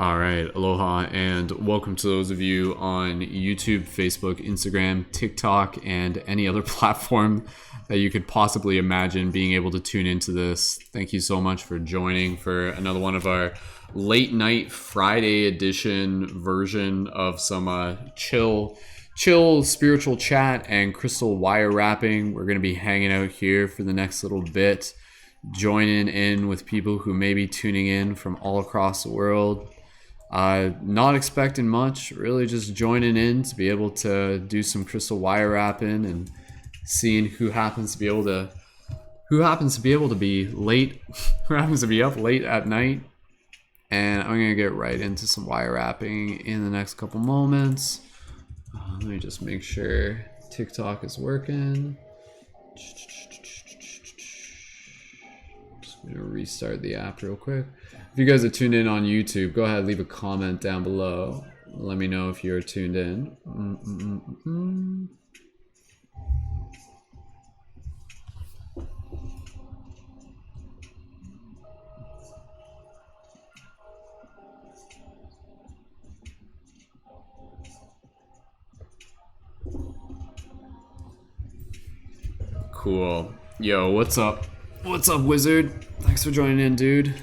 All right, aloha, and welcome to those of you on YouTube, Facebook, Instagram, TikTok, and any other platform that you could possibly imagine being able to tune into this. Thank you so much for joining for another one of our late night Friday edition version of some chill spiritual chat and crystal wire wrapping. We're going to be hanging out here for the next little bit, joining in with people who may be tuning in from all across the world. Not expecting much, really just joining in to be able to do some crystal wire wrapping and seeing who happens to be able to be late, who happens to be up late at night. And I'm gonna get right into some wire wrapping in the next couple moments. Let me just make sure TikTok is working. Just gonna restart the app real quick. If you guys are tuned in on YouTube, go ahead, leave a comment down below. Let me know if you're tuned in. Cool. Yo, what's up? What's up, Wizard? Thanks for joining in, dude.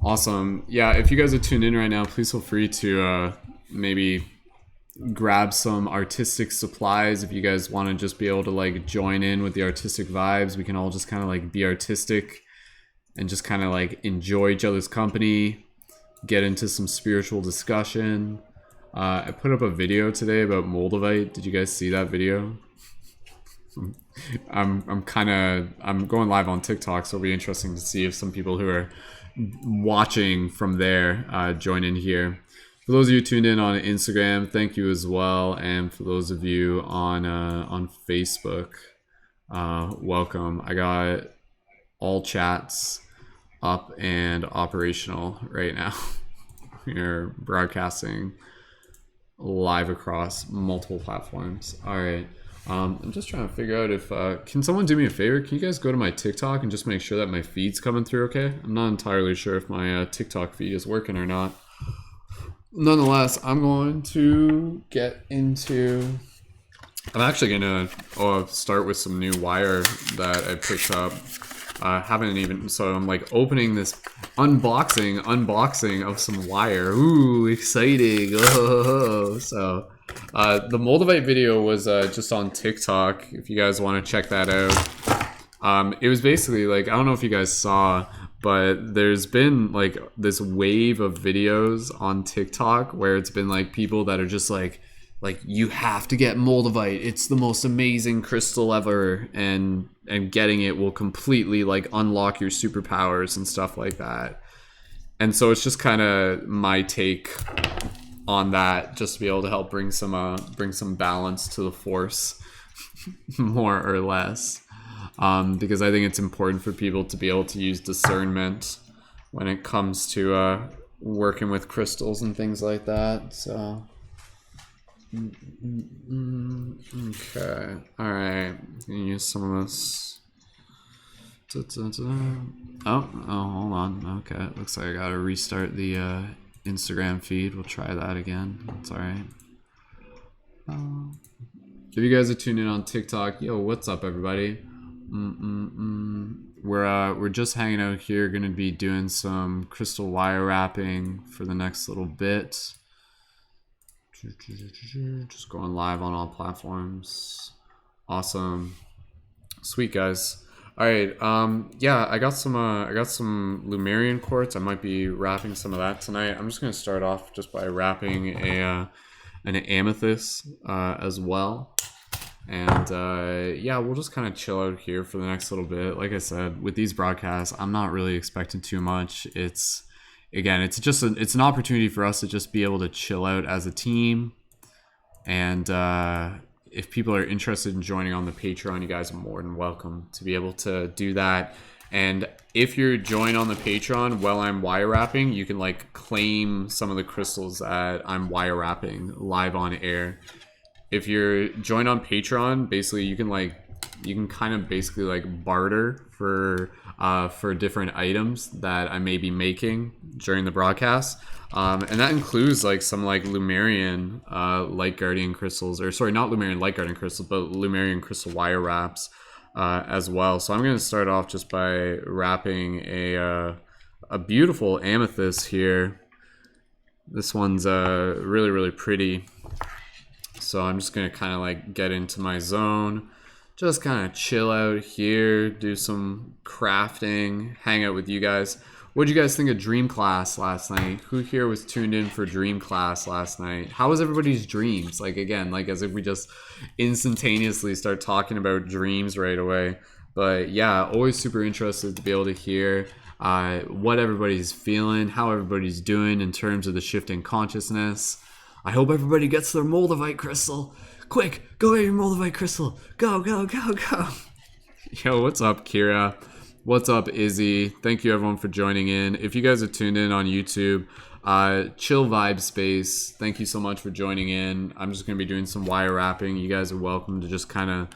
Awesome. Yeah, if you guys are tuned in right now, please feel free to maybe grab some artistic supplies. If you guys want to just be able to like join in with the artistic vibes, we can all just kind of like be artistic and just kind of like enjoy each other's company, get into some spiritual discussion. I put up a video today about Moldavite. Did you guys see that video? I'm going live on TikTok, so it'll be interesting to see if some people who are watching from there join in here. For those of you tuned in on Instagram, thank you as well, and for those of you on Facebook, welcome. I got all chats up and operational right now. We're broadcasting live across multiple platforms. All right. I'm just trying to figure out if can someone do me a favor? Can you guys go to my TikTok and just make sure that my feed's coming through okay? I'm not entirely sure if my TikTok feed is working or not. Nonetheless, I'm going to get into... I'm actually going to start with some new wire that I picked up. Haven't even... So I'm like opening this unboxing of some wire. Ooh, exciting. Oh, so... the Moldavite video was just on TikTok, if you guys want to check that out. It was basically like, I don't know if you guys saw, but there's been like this wave of videos on TikTok where it's been like people that are just like you have to get Moldavite. It's the most amazing crystal ever, and getting it will completely like unlock your superpowers and stuff like that. And so it's just kind of my take on that, just to be able to help bring some balance to the force, more or less, because I think it's important for people to be able to use discernment when it comes to working with crystals and things like that. So okay, all right, use some of this. Oh, hold on. Okay, looks like I gotta restart the Instagram feed. We'll try that again. That's all right. If you guys are tuning in on TikTok, yo, what's up, everybody? We're just hanging out here. Gonna be doing some crystal wire wrapping for the next little bit. Just going live on all platforms. Awesome, sweet guys. All right, yeah, I got some Lumerian quartz. I might be wrapping some of that tonight. I'm just gonna start off just by wrapping an amethyst as well, and yeah, we'll just kind of chill out here for the next little bit. Like I said, with these broadcasts, I'm not really expecting too much. It's just it's an opportunity for us to just be able to chill out as a team, and if people are interested in joining on the Patreon, you guys are more than welcome to be able to do that. And if you're joined on the Patreon while I'm wire wrapping, you can like claim some of the crystals that I'm wire wrapping live on air. If you're joined on Patreon, basically you can like you can kind of basically like barter for different items that I may be making during the broadcast. And that includes like some like Lumerian Light Guardian crystals, or sorry, not Lumerian Light Guardian crystals, but Lumerian crystal wire wraps as well. So I'm going to start off just by wrapping a beautiful amethyst here. This one's really, really pretty. So I'm just going to kind of like get into my zone. Just kind of chill out here, do some crafting, hang out with you guys. What did you guys think of Dream Class last night? Who here was tuned in for Dream Class last night? How was everybody's dreams? Like, again, like as if we just instantaneously start talking about dreams right away. But yeah, always super interested to be able to hear what everybody's feeling, how everybody's doing in terms of the shifting consciousness. I hope everybody gets their Moldavite crystal. Quick, go get your Moldavite crystal. Go, go, go, go. Yo, what's up, Kira? What's up, Izzy? Thank you, everyone, for joining in. If you guys are tuned in on YouTube, Chill Vibe Space, thank you so much for joining in. I'm just going to be doing some wire wrapping. You guys are welcome to just kind of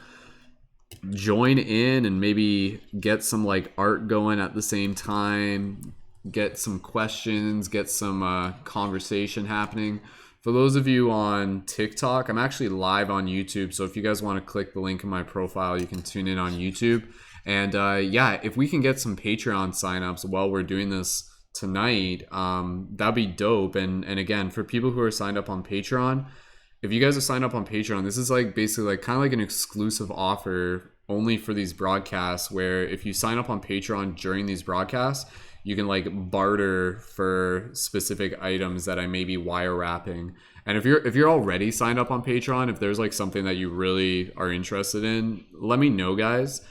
join in and maybe get some like art going at the same time, get some questions, get some conversation happening. For those of you on TikTok, I'm actually live on YouTube, so if you guys want to click the link in my profile, you can tune in on YouTube. And yeah, if we can get some Patreon signups while we're doing this tonight, that'd be dope. And again, for people who are signed up on Patreon, if you guys are signed up on Patreon, this is like basically like kind of like an exclusive offer only for these broadcasts, where if you sign up on Patreon during these broadcasts, you can like barter for specific items that I may be wire wrapping. And if you're already signed up on Patreon, if there's like something that you really are interested in, let me know, guys.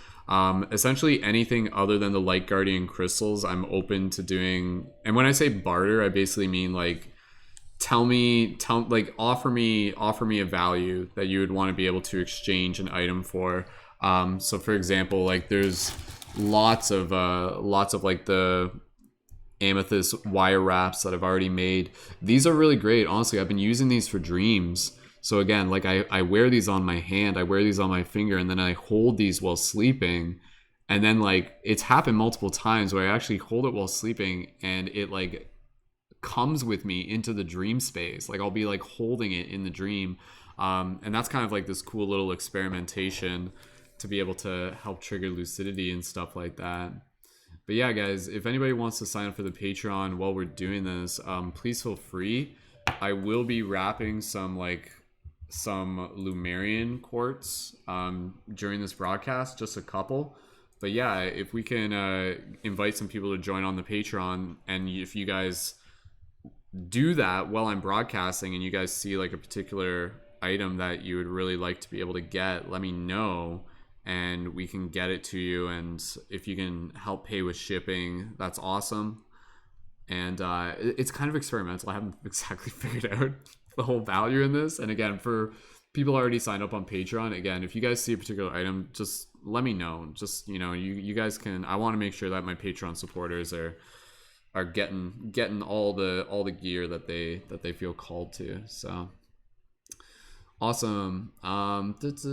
Essentially anything other than the Light Guardian crystals, I'm open to doing. And when I say barter, I basically mean like offer me a value that you would want to be able to exchange an item for. So for example, like there's lots of like the amethyst wire wraps that I've already made. These are really great. Honestly, I've been using these for dreams. So again, like I wear these on my hand, I wear these on my finger, and then I hold these while sleeping. And then like it's happened multiple times where I actually hold it while sleeping and it like comes with me into the dream space. Like I'll be like holding it in the dream. And that's kind of like this cool little experimentation to be able to help trigger lucidity and stuff like that. But yeah, guys, if anybody wants to sign up for the Patreon while we're doing this, please feel free. I will be wrapping some Lumerian quartz during this broadcast, just a couple. But yeah, if we can invite some people to join on the Patreon, and if you guys do that while I'm broadcasting and you guys see like a particular item that you would really like to be able to get, let me know and we can get it to you. And if you can help pay with shipping, that's awesome. And it's kind of experimental. I haven't exactly figured out the whole value in this. And again, for people already signed up on Patreon, again, if you guys see a particular item, just let me know. Just, you know, you guys can, I want to make sure that my Patreon supporters are getting all the gear that they feel called to. So awesome. I'm just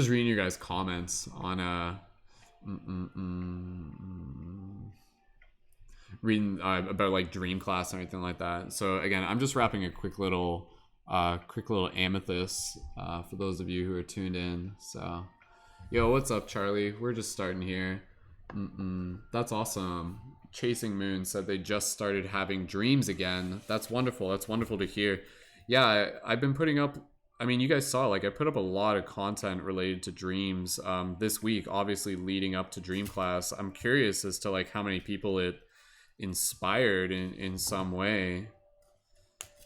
reading your guys' comments on reading about like Dream Class and everything like that. So again, I'm just wrapping a quick little amethyst for those of you who are tuned in. So yo, what's up, Charlie? We're just starting here. That's awesome. Chasing Moon said they just started having dreams again. That's wonderful. That's wonderful to hear. Yeah, I've been putting up, I mean, you guys saw, like, I put up a lot of content related to dreams this week, obviously leading up to Dream Class. I'm curious as to, like, how many people it inspired in some way.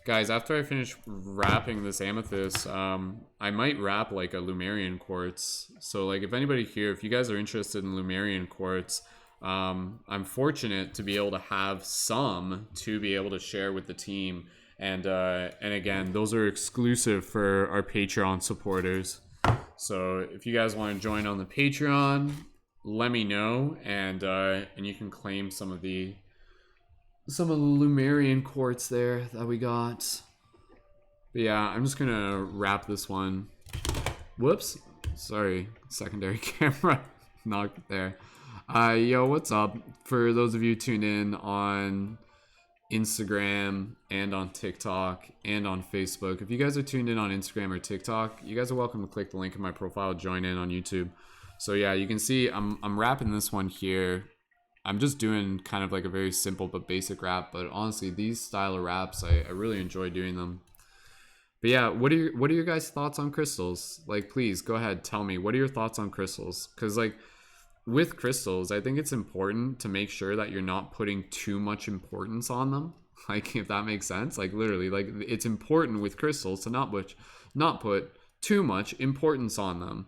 Guys, after I finish wrapping this amethyst, I might wrap, like, a Lumerian quartz. So, like, if anybody here, if you guys are interested in Lumerian quartz, I'm fortunate to be able to have some to be able to share with the team. And again, those are exclusive for our Patreon supporters. So if you guys want to join on the Patreon, let me know, and you can claim some of the Lumerian quartz there that we got. But yeah, I'm just gonna wrap this one. Whoops. Sorry, secondary camera knocked there. Yo, what's up? For those of you tuned in on Instagram and on TikTok and on Facebook, if you guys are tuned in on Instagram or TikTok, you guys are welcome to click the link in my profile, join in on YouTube. So yeah, you can see I'm wrapping this one here. I'm just doing kind of like a very simple but basic wrap, but honestly, these style of wraps, I really enjoy doing them. But yeah, what are your guys' thoughts on crystals? Like, please go ahead, tell me what are your thoughts on crystals? Because like with crystals, I think it's important to make sure that you're not putting too much importance on them. Like, if that makes sense, like literally, like it's important with crystals to not put too much importance on them,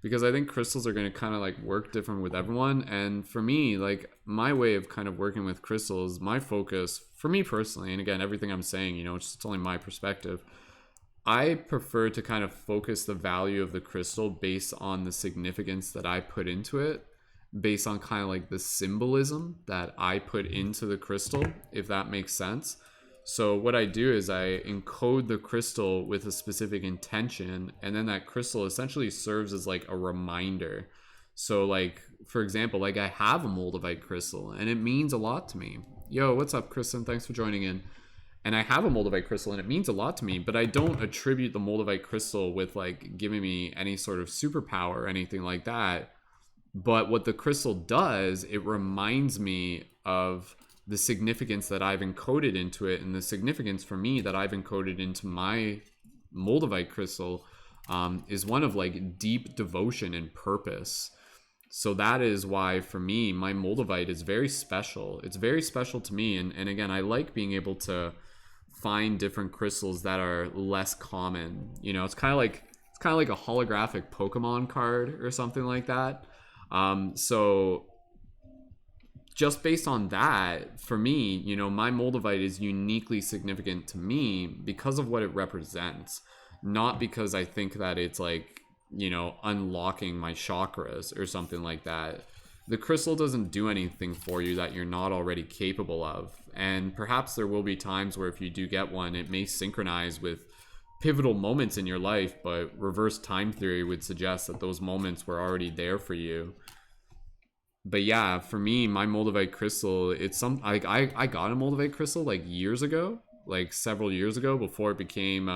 because I think crystals are going to kind of like work different with everyone. And for me, like my way of kind of working with crystals, my focus for me personally, and again, everything I'm saying, it's only my perspective. I prefer to kind of focus the value of the crystal based on the significance that I put into it, based on kind of like the symbolism that I put into the crystal, if that makes sense. So what I do is I encode the crystal with a specific intention, and then that crystal essentially serves as like a reminder. So like, for example, like I have a moldavite crystal and it means a lot to me. Yo, what's up, Kristen? Thanks for joining in. And I have a moldavite crystal and it means a lot to me, but I don't attribute the moldavite crystal with like giving me any sort of superpower or anything like that. But what the crystal does, it reminds me of the significance that I've encoded into it, and the significance for me that I've encoded into my moldavite crystal is one of like deep devotion and purpose. So that is why for me, my moldavite is very special. It's very special to me. And again, I like being able to find different crystals that are less common. It's kind of like a holographic Pokemon card or something like that. So just based on that, for me, my moldavite is uniquely significant to me because of what it represents, not because I think that it's like, unlocking my chakras or something like that. The crystal doesn't do anything for you that you're not already capable of. And perhaps there will be times where if you do get one, it may synchronize with pivotal moments in your life, but reverse time theory would suggest that those moments were already there for you. But yeah, for me, my moldavite crystal, it's I got a moldavite crystal like years ago, like several years ago, before it became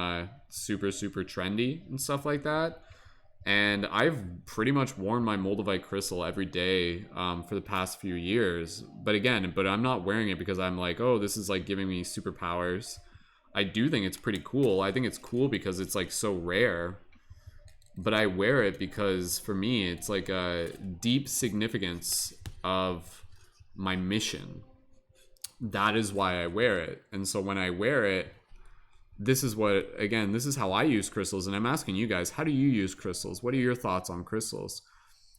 super trendy and stuff like that. And I've pretty much worn my moldavite crystal every day for the past few years. But I'm not wearing it because I'm like, oh, this is like giving me superpowers. I do think it's pretty cool. I think it's cool because it's like so rare. But I wear it because for me, it's like a deep significance of my mission. That is why I wear it. And so when I wear it, this is how I use crystals. And I'm asking you guys, how do you use crystals? What are your thoughts on crystals?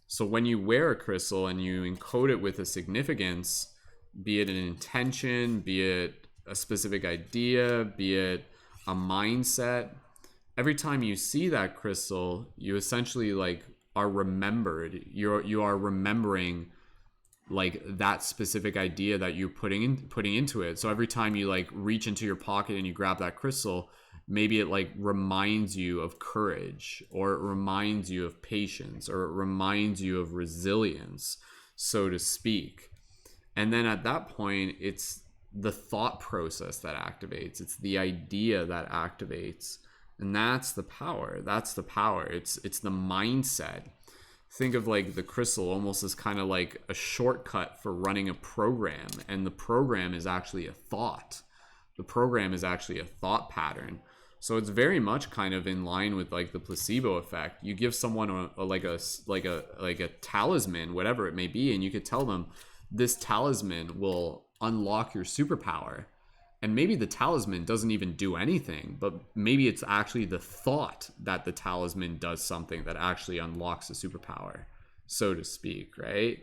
So when you wear a crystal and you encode it with a significance, be it an intention, be it a specific idea, be it a mindset, every time you see that crystal, you essentially like are remembered. You are remembering like that specific idea that you're putting into it. So every time you like reach into your pocket and you grab that crystal, maybe it like reminds you of courage, or it reminds you of patience, or it reminds you of resilience, so to speak. And then at that point, it's the thought process that activates. It's the idea that activates. And that's the power. It's the mindset. Think of like the crystal almost as kind of like a shortcut for running a program. And the program is actually a thought. The program is actually a thought pattern. So it's very much kind of in line with like the placebo effect. You give someone a talisman, whatever it may be, and you could tell them this talisman will unlock your superpower. And maybe the talisman doesn't even do anything, but maybe it's actually the thought that the talisman does something that actually unlocks the superpower, so to speak, right?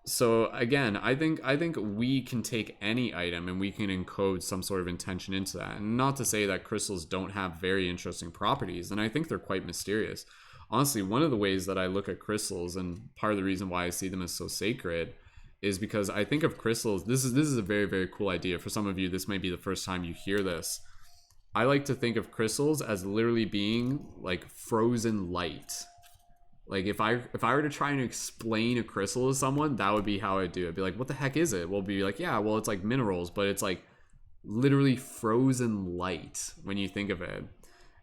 So again, I think we can take any item and we can encode some sort of intention into that. And not to say that crystals don't have very interesting properties, and I think they're quite mysterious. Honestly, one of the ways that I look at crystals, and part of the reason why I see them as so sacred, is because I think of crystals. This is a very, very cool idea. For some of you, this may be the first time you hear this. I like to think of crystals as literally being like frozen light. Like if I were to try and explain a crystal to someone, that would be how I'd do it. I'd be like, what the heck is it? We'll be like, yeah, well, it's like minerals, but it's like literally frozen light when you think of it.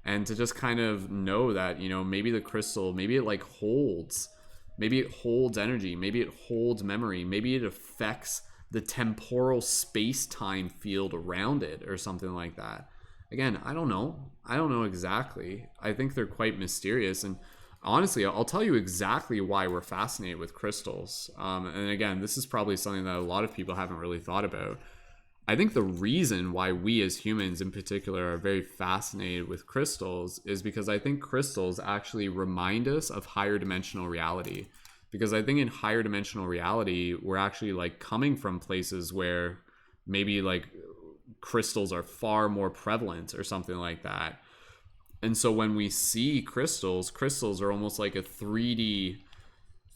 And to just kind of know that, you know, maybe the crystal, maybe it like holds, maybe it holds energy, maybe it holds memory, maybe it affects the temporal space-time field around it or something like that. Again, I don't know. I don't know exactly. I think they're quite mysterious. And honestly, I'll tell you exactly why we're fascinated with crystals. And again, this is probably something that a lot of people haven't really thought about. I think the reason why we as humans in particular are very fascinated with crystals is because I think crystals actually remind us of higher dimensional reality. Because I think in higher dimensional reality, we're actually like coming from places where maybe like crystals are far more prevalent or something like that. And so when we see crystals, crystals are almost like a 3D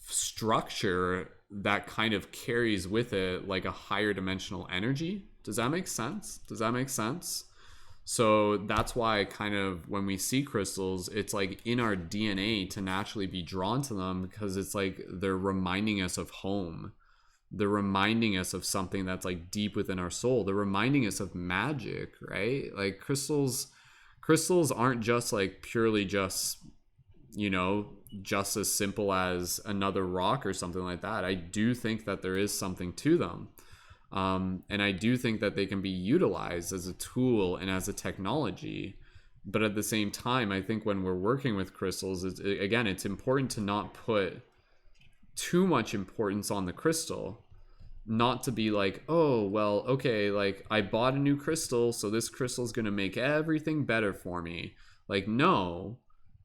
structure that kind of carries with it like a higher dimensional energy. Does that make sense? Does that make sense? So that's why kind of when we see crystals, it's like in our DNA to naturally be drawn to them because it's like they're reminding us of home. They're reminding us of something that's like deep within our soul. They're reminding us of magic, right? Like crystals aren't just like purely just, you know, just as simple as another rock or something like that. I do think that there is something to them. And I do think that they can be utilized as a tool and as a technology. But at the same time, I think when we're working with crystals, it's important to not put too much importance on the crystal. Not to be like, oh, well, okay, like I bought a new crystal, so this crystal is going to make everything better for me. Like, no.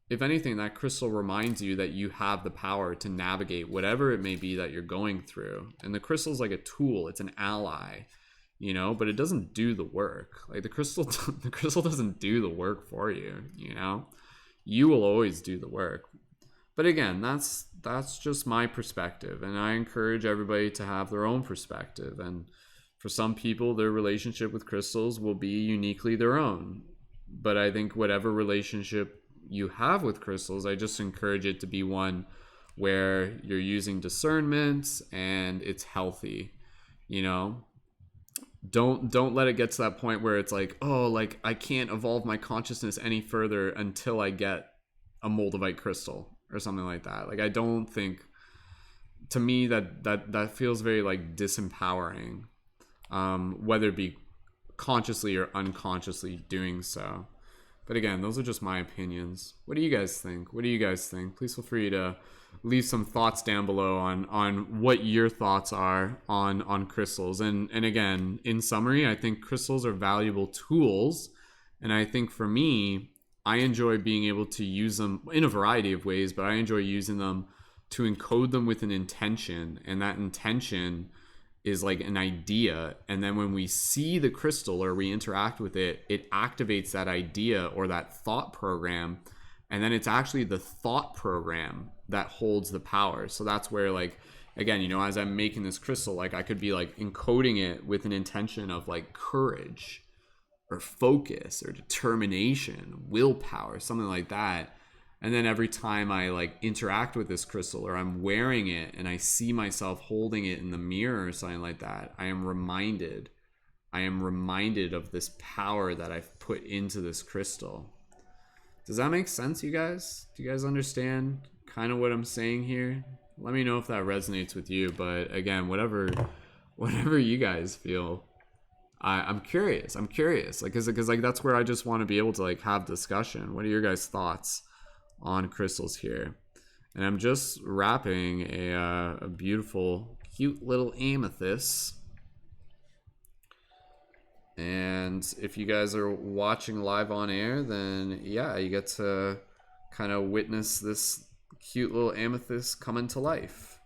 If anything, that crystal reminds you that you have the power to navigate whatever it may be that you're going through. And the crystal is like a tool, it's an ally, you know, but it doesn't do the work. Like the crystal doesn't do the work for you, you know. You will always do the work. But again, that's just my perspective, and I encourage everybody to have their own perspective. And for some people, their relationship with crystals will be uniquely their own. But I think whatever relationship you have with crystals, I just encourage it to be one where you're using discernment and it's healthy, you know. Don't let it get to that point where it's like, oh, like I can't evolve my consciousness any further until I get a moldavite crystal or something like that. Like I don't think, to me, that feels very like disempowering, whether it be consciously or unconsciously doing so. But again, those are just my opinions. What do you guys think? Please feel free to leave some thoughts down below on what your thoughts are on crystals. And again, in summary, I think crystals are valuable tools. And I think for me, I enjoy being able to use them in a variety of ways, but I enjoy using them to encode them with an intention. And that intention is like an idea, and then when we see the crystal or we interact with it, it activates that idea or that thought program, and then it's actually the thought program that holds the power. So that's where, like, again, you know, as I'm making this crystal, like I could be like encoding it with an intention of like courage or focus or determination, willpower, something like that. And then every time I like interact with this crystal or I'm wearing it and I see myself holding it in the mirror or something like that, I am reminded of this power that I've put into this crystal. Does that make sense, you guys? Do you guys understand kind of what I'm saying here? Let me know if that resonates with you. But again, whatever you guys feel, I'm curious. Like, cause like that's where I just want to be able to like have discussion. What are your guys' thoughts on crystals here? And I'm just wrapping a beautiful, cute little amethyst. And if you guys are watching live on air, then yeah, you get to kind of witness this cute little amethyst come into life.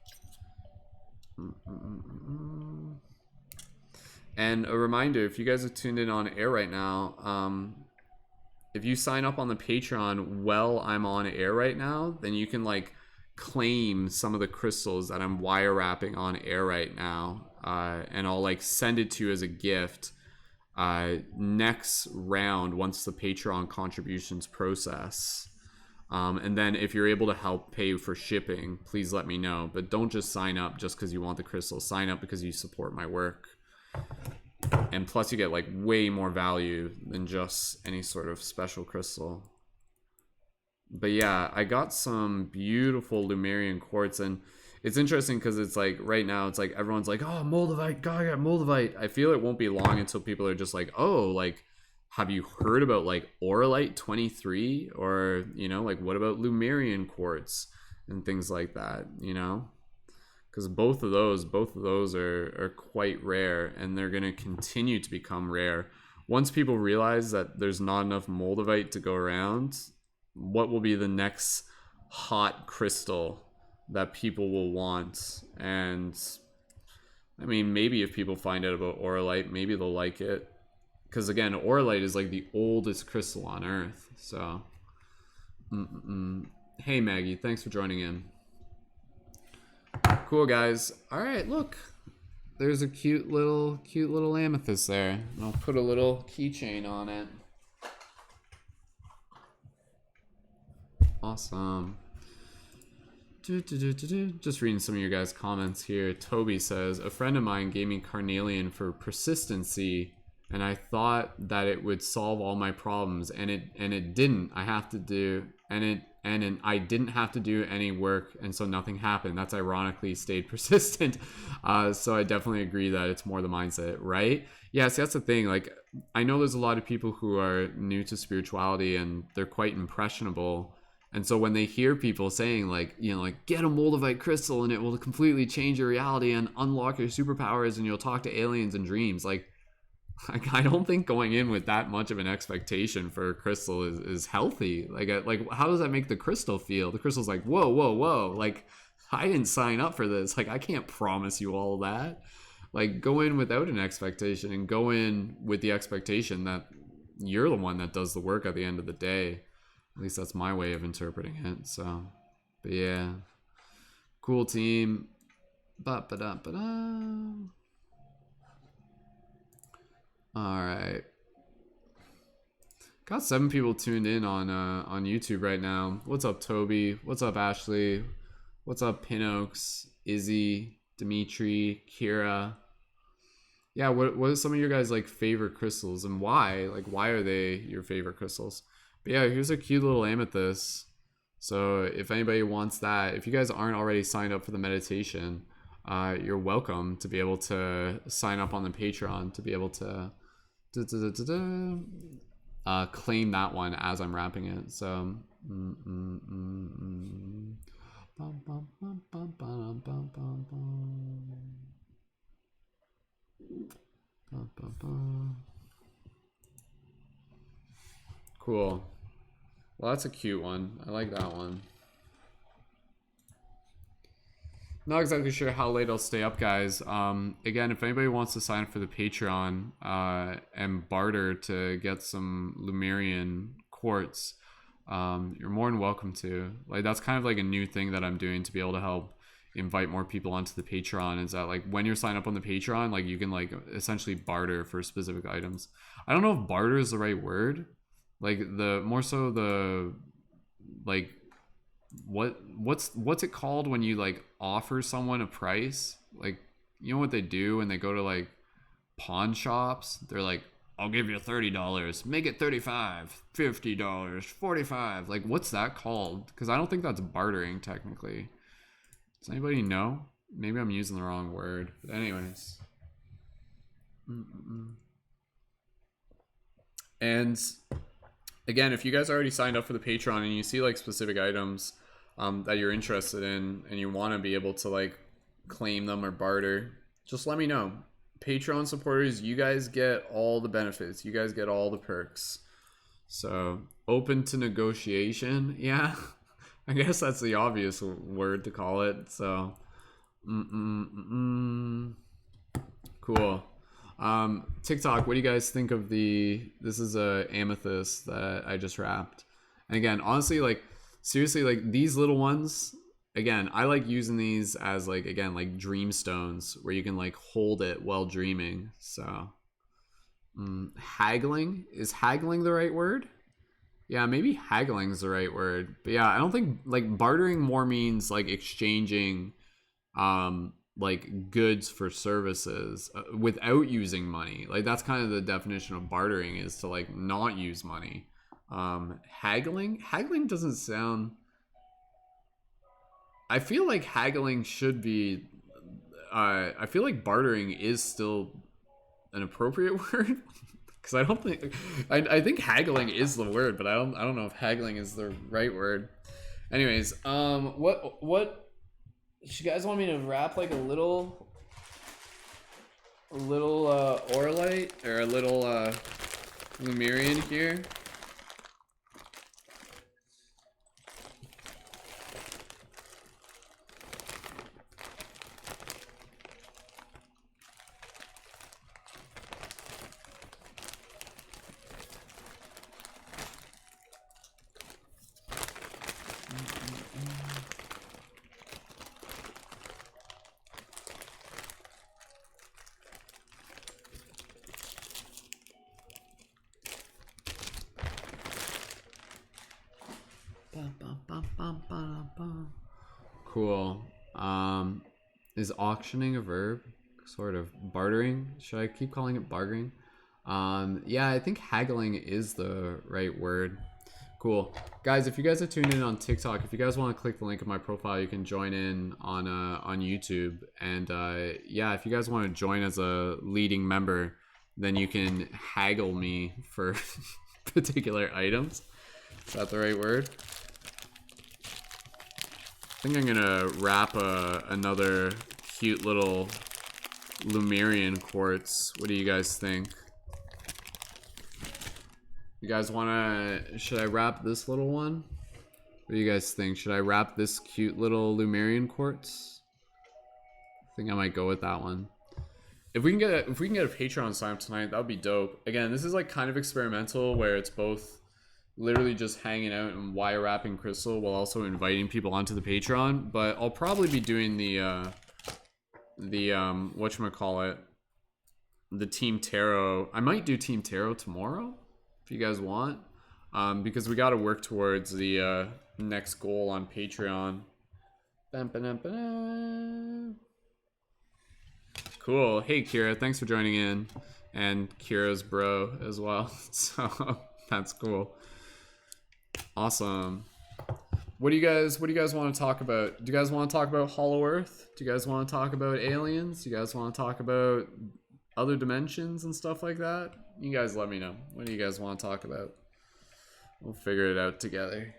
And a reminder, if you guys are tuned in on air right now, if you sign up on the Patreon while I'm on air right now, then you can like claim some of the crystals that I'm wire wrapping on air right now, and I'll like send it to you as a gift next round once the Patreon contributions process. And then if you're able to help pay for shipping, please let me know. But don't just sign up just because you want the crystal. Sign up because you support my work. And plus you get like way more value than just any sort of special crystal. But yeah, I got some beautiful Lemurian quartz, and it's interesting because it's like right now it's like everyone's like, oh, Moldavite, gotta get Moldavite. I feel it won't be long until people are just like, oh, like, have you heard about like Auralite 23? Or, you know, like what about Lemurian quartz and things like that, you know? Because both of those are quite rare, and they're going to continue to become rare. Once people realize that there's not enough Moldavite to go around, what will be the next hot crystal that people will want? And I mean, maybe if people find out about Auralite, maybe they'll like it. Because again, Auralite is like the oldest crystal on Earth. So, hey Maggie, thanks for joining in. Cool guys. All right, look, there's a cute little amethyst there, and I'll put a little keychain on it. Awesome. Just reading some of your guys' comments here. Toby says, a friend of mine gave me carnelian for persistency, and I thought that it would solve all my problems, and it didn't. I didn't have to do any work, and so nothing happened. That's ironically stayed persistent. So I definitely agree that it's more the mindset, right? Yeah, see, that's the thing. Like, I know there's a lot of people who are new to spirituality, and they're quite impressionable. And so when they hear people saying like, you know, like get a Moldavite crystal and it will completely change your reality and unlock your superpowers and you'll talk to aliens and dreams, like I don't think going in with that much of an expectation for a crystal is healthy. Like how does that make the crystal feel? The crystal's like, whoa, whoa, whoa. Like, I didn't sign up for this. Like, I can't promise you all that. Like, go in without an expectation and go in with the expectation that you're the one that does the work at the end of the day. At least that's my way of interpreting it. So, but yeah. Cool team. Ba-ba-da-ba-da. Alright. Got 7 people tuned in on YouTube right now. What's up, Toby? What's up, Ashley? What's up, Pinox, Izzy, Dimitri, Kira? Yeah, what are some of your guys' like favorite crystals and why? Like, why are they your favorite crystals? But yeah, here's a cute little amethyst. So if anybody wants that, if you guys aren't already signed up for the meditation, you're welcome to be able to sign up on the Patreon to be able to claim that one as I'm wrapping it. So cool. Well, that's a cute one. I like that one. Not exactly sure how late I'll stay up, guys. Again, if anybody wants to sign up for the Patreon and barter to get some Lemurian quartz, you're more than welcome to. Like, that's kind of like a new thing that I'm doing to be able to help invite more people onto the Patreon. Is that like when you're signed up on the Patreon, like you can like essentially barter for specific items. I don't know if barter is the right word. Like more so the like. What's it called when you like offer someone a price? Like, you know what they do when they go to like pawn shops? They're like, I'll give you $30, make it $35, $50, $45. Like, what's that called? Because I don't think that's bartering technically. Does anybody know? Maybe I'm using the wrong word. But anyways. And again, if you guys already signed up for the Patreon and you see like specific items that you're interested in and you want to be able to like claim them or barter, just let me know. Patreon supporters, you guys get all the benefits. You guys get all the perks. So, open to negotiation. Yeah, I guess that's the obvious word to call it. So, cool. TikTok, what do you guys think of this is a amethyst that I just wrapped. And again, honestly, like, seriously, like these little ones, again, I like using these as like, again, like dream stones where you can like hold it while dreaming. So Haggling, is haggling the right word? Yeah, maybe haggling is the right word. But yeah, I don't think like bartering more means like exchanging like goods for services without using money. Like that's kind of the definition of bartering, is to like not use money. Haggling doesn't sound, I feel like haggling should be I feel like bartering is still an appropriate word, because I don't think I think haggling is the word, but I don't know if haggling is the right word. Anyways, what you guys want me to wrap like a little Orlight or a little Lumerian here? Cool. Is auctioning a verb? Sort of. Bartering? Should I keep calling it bartering? Yeah, I think haggling is the right word. Cool. Guys, if you guys are tuned in on TikTok, if you guys want to click the link in my profile, you can join in on YouTube. And yeah, if you guys want to join as a leading member, then you can haggle me for particular items. Is that the right word? I think I'm gonna wrap another cute little Lumerian quartz. What do you guys think? You guys wanna, should I wrap this little one? What do you guys think? Should I wrap this cute little Lumerian quartz? I think I might go with that one. If we can get a Patreon sign up tonight, that would be dope. Again, this is like kind of experimental, where it's both literally just hanging out and wire wrapping crystal while also inviting people onto the Patreon. But I'll probably be doing the whatchamacallit, the Team Tarot. I might do Team Tarot tomorrow if you guys want, because we got to work towards the next goal on Patreon. Cool. Hey Kira, thanks for joining in, and Kira's bro as well. So that's cool. Awesome. What do you guys want to talk about? Do you guys want to talk about Hollow Earth? Do you guys want to talk about aliens? Do you guys want to talk about other dimensions and stuff like that? You guys let me know. What do you guys want to talk about? We'll figure it out together.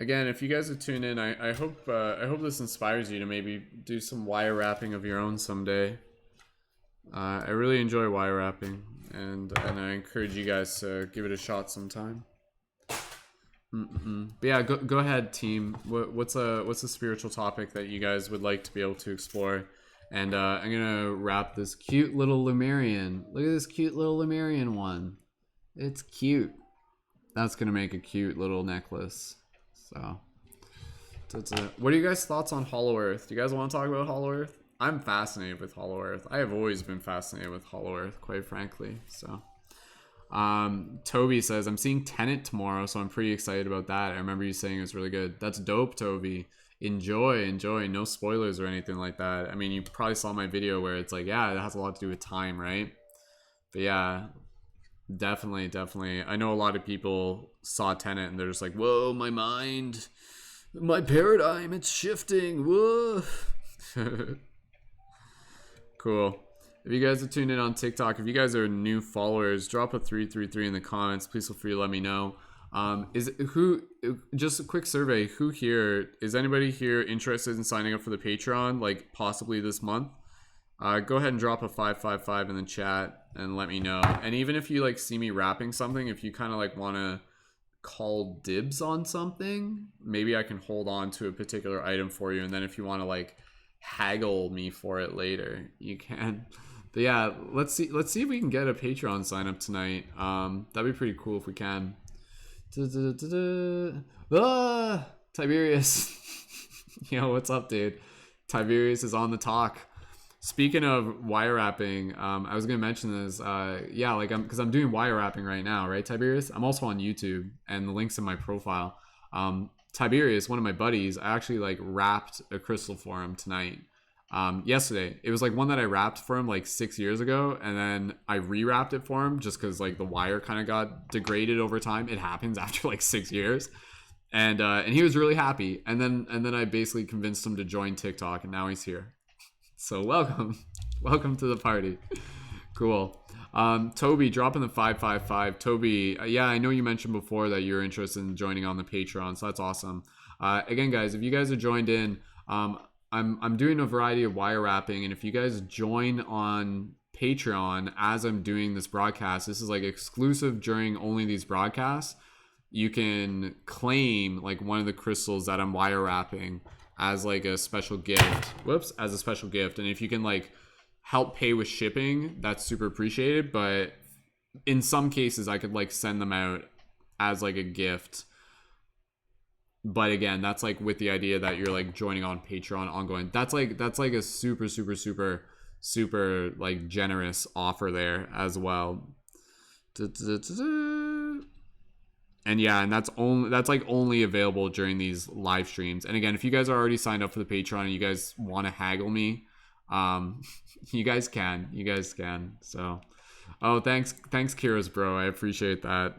Again, if you guys are tuned in, I hope this inspires you to maybe do some wire wrapping of your own someday. I really enjoy wire wrapping, and I encourage you guys to give it a shot sometime. But yeah, go ahead, team. What's a spiritual topic that you guys would like to be able to explore? And I'm gonna wrap this cute little Lumerian. Look at this cute little Lumerian one. It's cute. That's gonna make a cute little necklace. So, what are you guys' thoughts on Hollow Earth? Do you guys want to talk about Hollow Earth? I'm fascinated with Hollow Earth. I have always been fascinated with Hollow Earth, quite frankly. So, Toby says, I'm seeing Tenet tomorrow, so I'm pretty excited about that. I remember you saying it was really good. That's dope, Toby. Enjoy. No spoilers or anything like that. I mean, you probably saw my video where it's like, yeah, it has a lot to do with time, right? But yeah, definitely. I know a lot of people saw Tenet and they're just like, whoa, my mind, my paradigm, it's shifting. Whoa. Cool. If you guys are tuned in on TikTok, if you guys are new followers, drop a 333 in the comments. Please feel free to let me know. Just a quick survey, who here, is anybody here interested in signing up for the Patreon, like possibly this month? Go ahead and drop a 555 in the chat and let me know. And even if you like see me wrapping something, if you kind of like want to call dibs on something, maybe I can hold on to a particular item for you. And then if you want to like haggle me for it later, you can. But yeah, let's see if we can get a Patreon sign up tonight. That'd be pretty cool if we can. Tiberius. Yo, what's up, dude? Tiberius is on the talk. Speaking of wire wrapping, I was gonna mention this. Yeah, like I'm doing wire wrapping right now, right, Tiberius? I'm also on YouTube, and the link's in my profile. Tiberius, one of my buddies, I actually like wrapped a crystal for him tonight. Yesterday, it was like one that I wrapped for him like 6 years ago, and then I rewrapped it for him just because like the wire kind of got degraded over time. It happens after like 6 years. And he was really happy, and then I basically convinced him to join TikTok, and now he's here. So welcome to the party. Cool. Toby, dropping the 555. Toby, yeah, I know you mentioned before that you're interested in joining on the Patreon, so that's awesome. Again, guys, if you guys are joined in, I'm doing a variety of wire wrapping, and if you guys join on Patreon as I'm doing this broadcast, this is like exclusive during only these broadcasts. You can claim like one of the crystals that I'm wire wrapping as like a special gift. As a special gift. And if you can like help pay with shipping, that's super appreciated. But in some cases, I could like send them out as like a gift. But again, that's like with the idea that you're like joining on Patreon ongoing. That's like a super like generous offer there as well. And yeah, and that's like only available during these live streams. And again, if you guys are already signed up for the Patreon and you guys want to haggle me, you guys can. So, oh, thanks, Kira's bro. I appreciate that.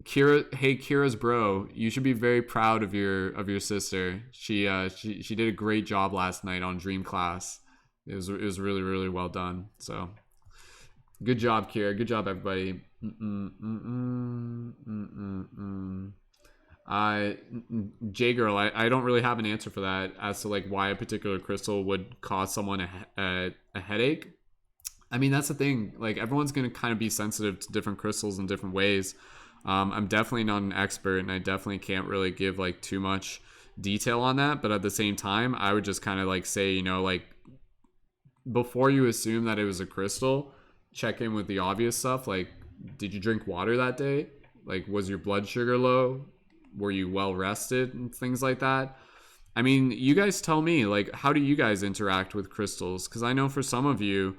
Kira's bro, you should be very proud of your sister. She did a great job last night on Dream Class. It was really well done. So, good job, Kira. Good job, everybody. J-Girl, I don't really have an answer for that as to like why a particular crystal would cause someone a headache. I mean, that's the thing. Like, everyone's going to kind of be sensitive to different crystals in different ways. I'm definitely not an expert, and I definitely can't really give like too much detail on that. But at the same time, I would just kind of like say, you know, like before you assume that it was a crystal, check in with the obvious stuff. Like, did you drink water that day? Like, was your blood sugar low? Were you well rested and things like that? I mean, you guys tell me, like, how do you guys interact with crystals? Because I know for some of you,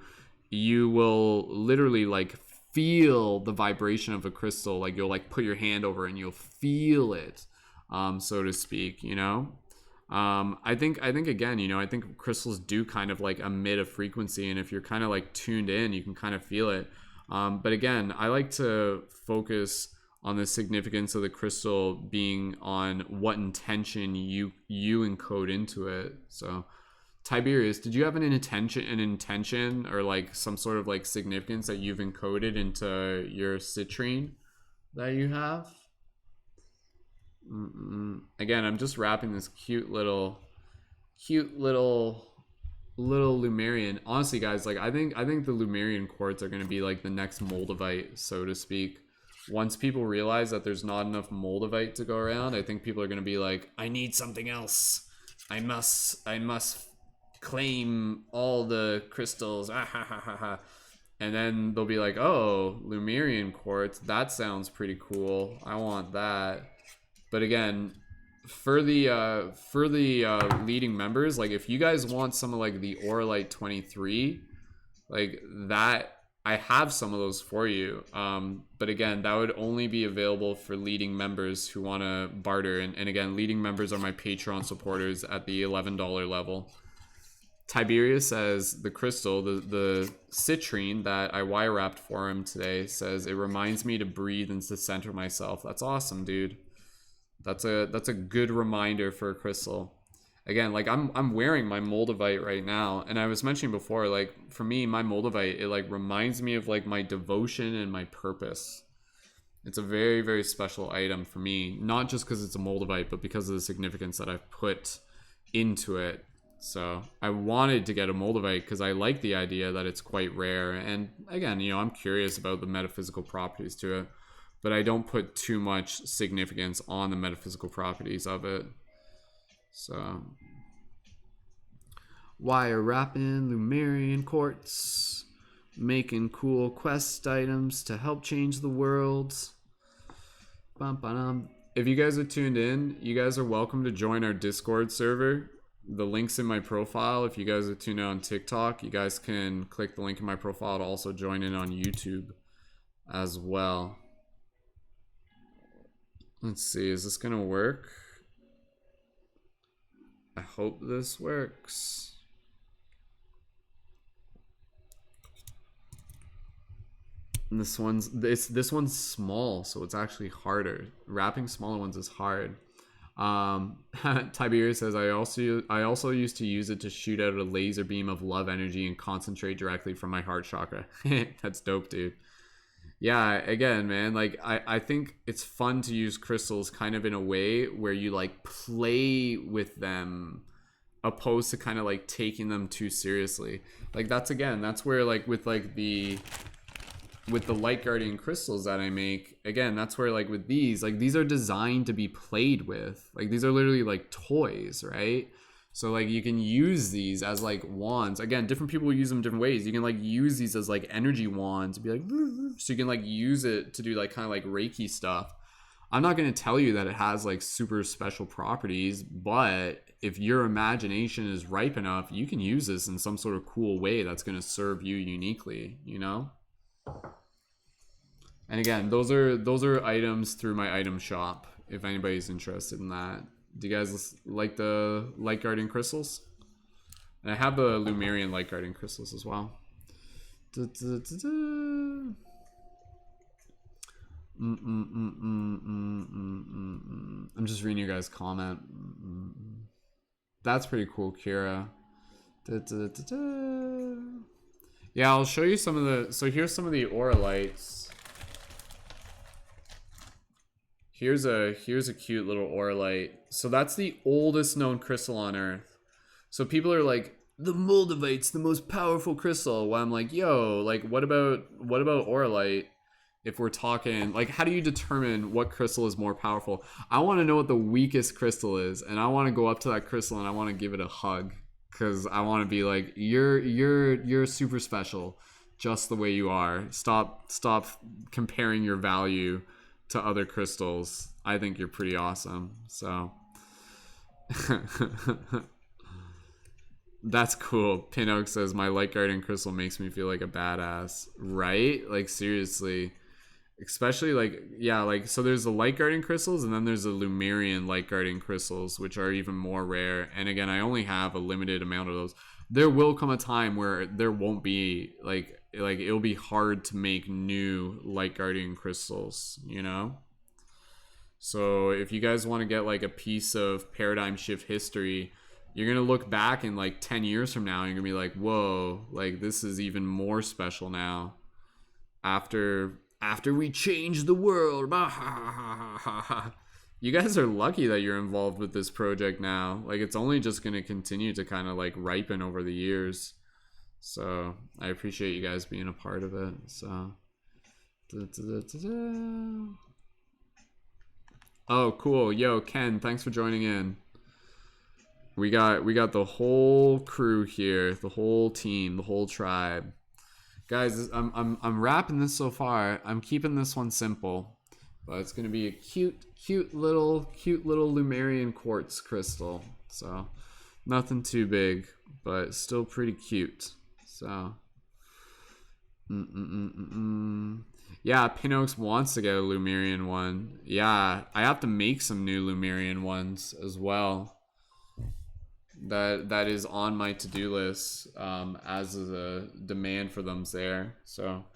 you will literally like feel the vibration of a crystal. Like, you'll like put your hand over and you'll feel it, so to speak, you know? I think again, you know, I think crystals do kind of like emit a frequency, and if you're kind of like tuned in, you can kind of feel it. But again, I like to focus on the significance of the crystal being on what intention you encode into it. So, Tiberius, did you have an intention or like some sort of like significance that you've encoded into your citrine that you have? Again, I'm just wrapping this cute little Lumerian. Honestly, guys, like I think the Lumerian quartz are going to be like the next Moldavite, so to speak. Once people realize that there's not enough Moldavite to go around, I think people are going to be like, I need something else. I must claim all the crystals. Ah, ha, ha, ha, ha. And then they'll be like, oh, Lumerian quartz, that sounds pretty cool. I want that. But again, for the leading members, like if you guys want some of like the Auralite 23, like that, I have some of those for you. But again, that would only be available for leading members who want to barter. And again, leading members are my Patreon supporters at the $11 level. Tiberius says the crystal, the citrine that I wire wrapped for him today, says it reminds me to breathe and to center myself. That's awesome, dude. That's a good reminder for a crystal. Again, like I'm wearing my Moldavite right now, and I was mentioning before, like for me, my Moldavite, it like reminds me of like my devotion and my purpose. It's a very, very special item for me, not just because it's a Moldavite, but because of the significance that I've put into it. So I wanted to get a Moldavite because I like the idea that it's quite rare, and again, you know, I'm curious about the metaphysical properties to it, but I don't put too much significance on the metaphysical properties of it. So, wire wrapping Lumerian quartz, making cool quest items to help change the world. If you guys are tuned in, you guys are welcome to join our Discord server. The link's in my profile. If you guys are tuned in on TikTok, you guys can click the link in my profile to also join in on YouTube as well. Let's see, is this gonna work? I hope this works. And this one's small, so it's actually harder. Wrapping smaller ones is hard. Tiberius says, I also used to use it to shoot out a laser beam of love energy and concentrate directly from my heart chakra. That's dope, dude. Yeah, again, man, like I think it's fun to use crystals kind of in a way where you like play with them opposed to kind of like taking them too seriously. Like that's where like with the light guardian crystals that I make, again, that's where like with these are designed to be played with. Like these are literally like toys, right? So like you can use these as like wands. Again, different people use them different ways. You can like use these as like energy wands, be like, so you can like use it to do like kind of like Reiki stuff. I'm not going to tell you that it has like super special properties, but if your imagination is ripe enough, you can use this in some sort of cool way that's going to serve you uniquely, you know? And again, those are items through my item shop if anybody's interested in that. Do you guys like the light guardian crystals? And I have the Lumerian light guardian crystals as well. I'm just reading your guys' comment. That's pretty cool, Kira. Yeah, I'll show you some of the. So here's some of the aura lights. Here's a cute little auralite. So that's the oldest known crystal on Earth. So people are like, the Moldavite's the most powerful crystal. While I'm like, yo, like what about auralite? If we're talking, like, how do you determine what crystal is more powerful? I want to know what the weakest crystal is, and I want to go up to that crystal and I want to give it a hug, because I want to be like, you're super special, just the way you are. Stop comparing your value to other crystals. I think you're pretty awesome. So that's cool. Pinoak says, my light guardian crystal makes me feel like a badass. Right? Like seriously. Especially like, yeah, like, so there's the light guardian crystals and then there's the Lumerian light guardian crystals, which are even more rare. And again, I only have a limited amount of those. There will come a time where there won't be like it'll be hard to make new light guardian crystals, you know? So if you guys want to get like a piece of paradigm shift history, you're going to look back in like 10 years from now and you're going to be like, whoa, like this is even more special now. After we change the world. You guys are lucky that you're involved with this project now. Like it's only just going to continue to kind of like ripen over the years. So I appreciate you guys being a part of it. So oh, cool. Yo, Ken, thanks for joining in. We got the whole crew here, the whole team, the whole tribe. Guys, I'm wrapping this so far. I'm keeping this one simple, but it's gonna be a cute little Lumerian quartz crystal. So nothing too big, but still pretty cute. So yeah, Pinox wants to get a Lumerian one. Yeah, I have to make some new Lumerian ones as well. That is on my to-do list, as a demand for them's there. So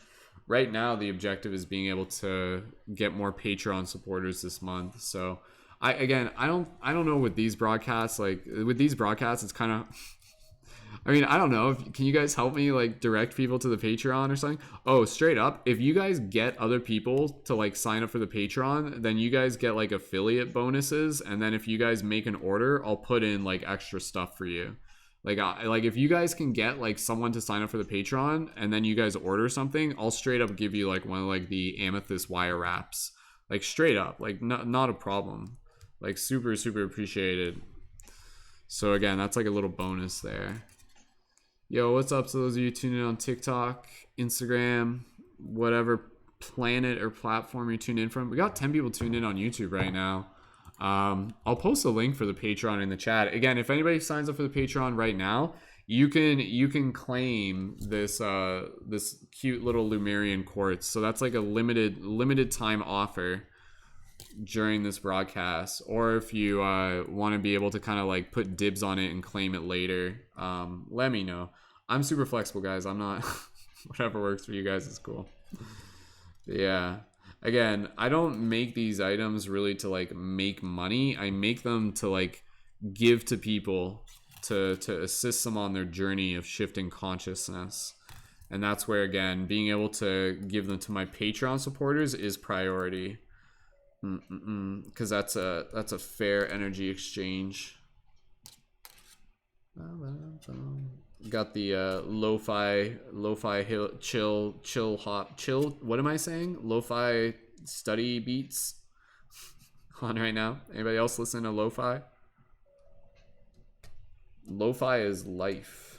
right now the objective is being able to get more Patreon supporters this month. So I don't know with these broadcasts, it's kind of I mean, I don't know. Can you guys help me like direct people to the Patreon or something? Oh, straight up, if you guys get other people to like sign up for the Patreon, then you guys get like affiliate bonuses. And then if you guys make an order, I'll put in like extra stuff for you. Like if you guys can get like someone to sign up for the Patreon and then you guys order something, I'll straight up give you like one of like the amethyst wire wraps. Like straight up, like not a problem. Like super appreciated. So again, that's like a little bonus there. Yo, what's up to those of you tuning in on TikTok, Instagram, whatever planet or platform you're tuned in from. We got 10 people tuned in on YouTube right now. I'll post a link for the Patreon in the chat. Again, if anybody signs up for the Patreon right now, you can claim this this cute little Lumerian quartz. So that's like a limited time offer during this broadcast. Or if you want to be able to kind of like put dibs on it and claim it later, let me know. I'm super flexible, guys. I'm not whatever works for you guys is cool. Yeah. Again, I don't make these items really to like make money. I make them to like give to people to assist them on their journey of shifting consciousness. And that's where, again, being able to give them to my Patreon supporters is priority. Because that's a fair energy exchange. Got the lo-fi chill. What am I saying? Lo-fi study beats on right now. Anybody else listen to lo-fi? Lo-fi is life.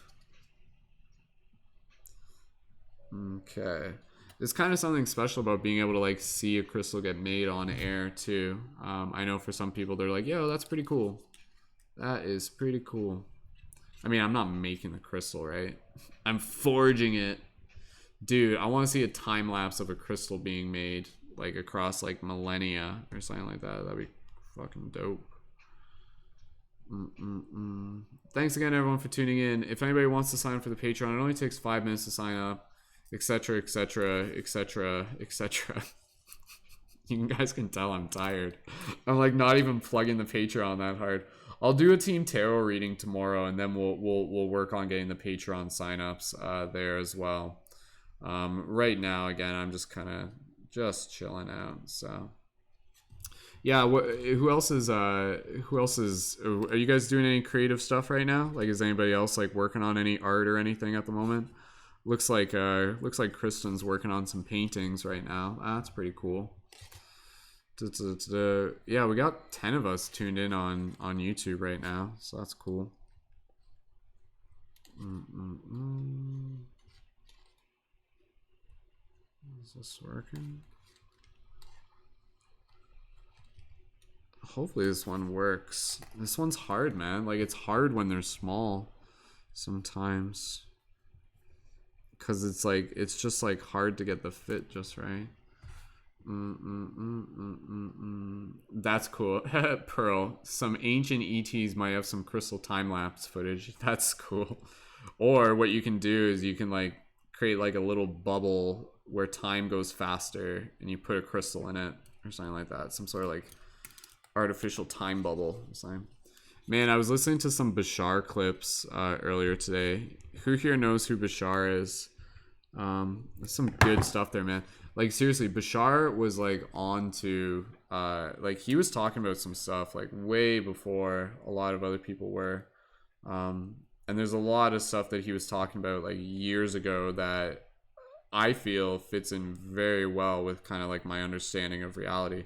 Okay. There's kind of something special about being able to like see a crystal get made on air too. I know for some people they're like, yo, that's pretty cool. That is pretty cool. I mean, I'm not making the crystal, right? I'm forging it. Dude, I want to see a time lapse of a crystal being made, like across like millennia or something like that. That'd be fucking dope. Thanks again, everyone, for tuning in. If anybody wants to sign up for the Patreon, it only takes 5 minutes to sign up, etc., etc., etc., etc. You guys can tell I'm tired. I'm like not even plugging the Patreon that hard. I'll do a team tarot reading tomorrow, and then we'll work on getting the Patreon signups there as well. Right now, again, I'm just kind of just chilling out. So yeah, who else is? Are you guys doing any creative stuff right now? Like, is anybody else like working on any art or anything at the moment? Looks like Kristen's working on some paintings right now. That's pretty cool. Yeah, we got 10 of us tuned in on YouTube right now, so that's cool. Is this working? Hopefully this one works. This one's hard, man. Like, it's hard when they're small sometimes, because it's like it's just like hard to get the fit just right. That's cool. Pearl, some ancient ETs might have some crystal time-lapse footage. That's cool. Or what you can do is you can like create like a little bubble where time goes faster and you put a crystal in it or something like that. Some sort of like artificial time bubble or something. Man, I was listening to some Bashar clips earlier today. Who here knows who Bashar is? There's some good stuff there, man. Like, seriously, Bashar was like on to like he was talking about some stuff like way before a lot of other people were. And there's a lot of stuff that he was talking about like years ago that I feel fits in very well with kind of like my understanding of reality.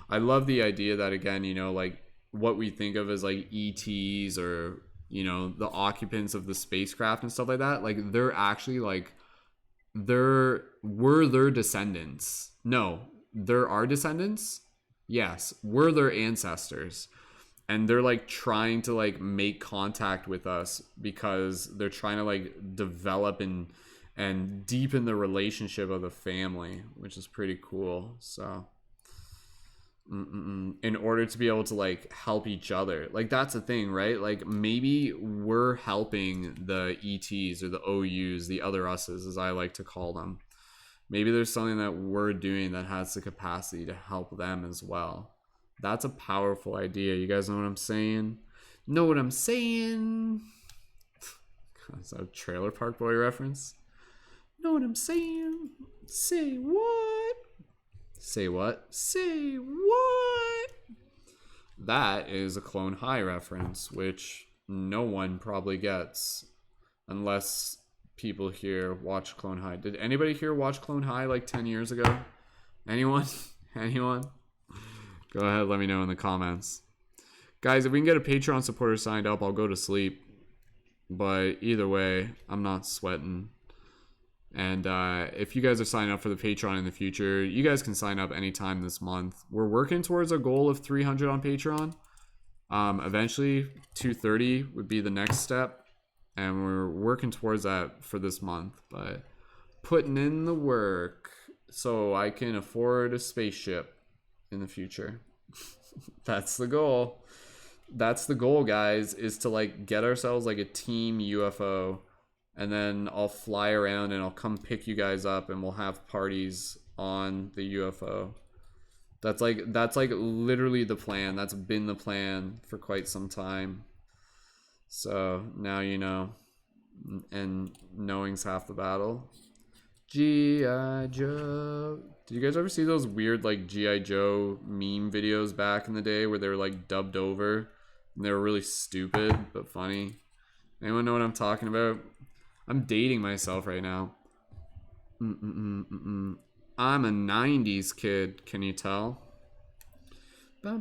I love the idea that, again, you know, like what we think of as like ETs or, you know, the occupants of the spacecraft and stuff like that, like they're actually like were their descendants. No, there are descendants. Yes, we're their ancestors. And they're like trying to like make contact with us because they're trying to like develop and deepen the relationship of the family, which is pretty cool. So in order to be able to like help each other, like that's the thing, right? Like maybe we're helping the ETs or the OUs, the other us's, as I like to call them. Maybe there's something that we're doing that has the capacity to help them as well. That's a powerful idea. You guys know what I'm saying? Know what I'm saying? Is that a Trailer Park Boy reference? Know what I'm saying? Say what? Say what? Say what? That is a Clone High reference, which no one probably gets unless people here watch Clone High. Did anybody here watch Clone High like 10 years ago? Anyone? Anyone? Go ahead, let me know in the comments. Guys, if we can get a Patreon supporter signed up, I'll go to sleep. But either way, I'm not sweating. And if you guys are signing up for the Patreon in the future, you guys can sign up anytime this month. We're working towards a goal of 300 on Patreon. Eventually, 230 would be the next step. And we're working towards that for this month. But putting in the work so I can afford a spaceship in the future. That's the goal. That's the goal, guys, is to like get ourselves like a team UFO, and then I'll fly around and I'll come pick you guys up and we'll have parties on the UFO. That's like literally the plan. That's been the plan for quite some time. So now you know, and knowing's half the battle. G.I. Joe. Did you guys ever see those weird like G.I. Joe meme videos back in the day where they were like dubbed over and they were really stupid but funny? Anyone know what I'm talking about? I'm dating myself right now. I'm a 90s kid, can you tell? I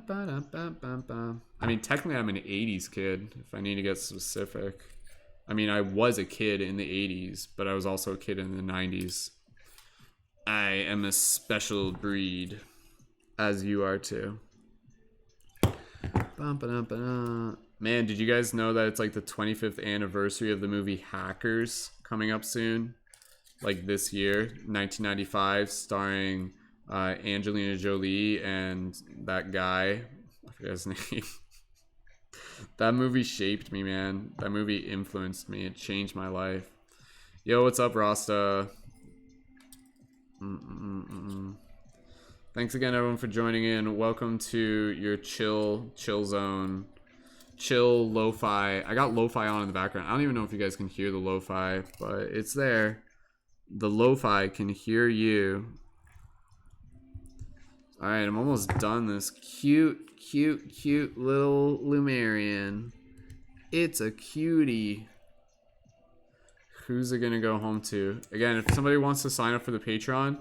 mean, technically I'm an 80s kid, if I need to get specific. I mean, I was a kid in the 80s, but I was also a kid in the 90s. I am a special breed, as you are too. Man, did you guys know that it's like the 25th anniversary of the movie Hackers coming up soon? Like this year, 1995, starring Angelina Jolie and that guy. I forget his name. That movie shaped me, man. That movie influenced me. It changed my life. Yo, what's up, Rasta? Thanks again, everyone, for joining in. Welcome to your chill zone. Chill lo-fi. I got lo-fi on in the background. I don't even know if you guys can hear the lo-fi, but it's there. The lo-fi can hear you. Alright, I'm almost done this cute little Lumerian. It's a cutie. Who's it gonna go home to? Again, if somebody wants to sign up for the Patreon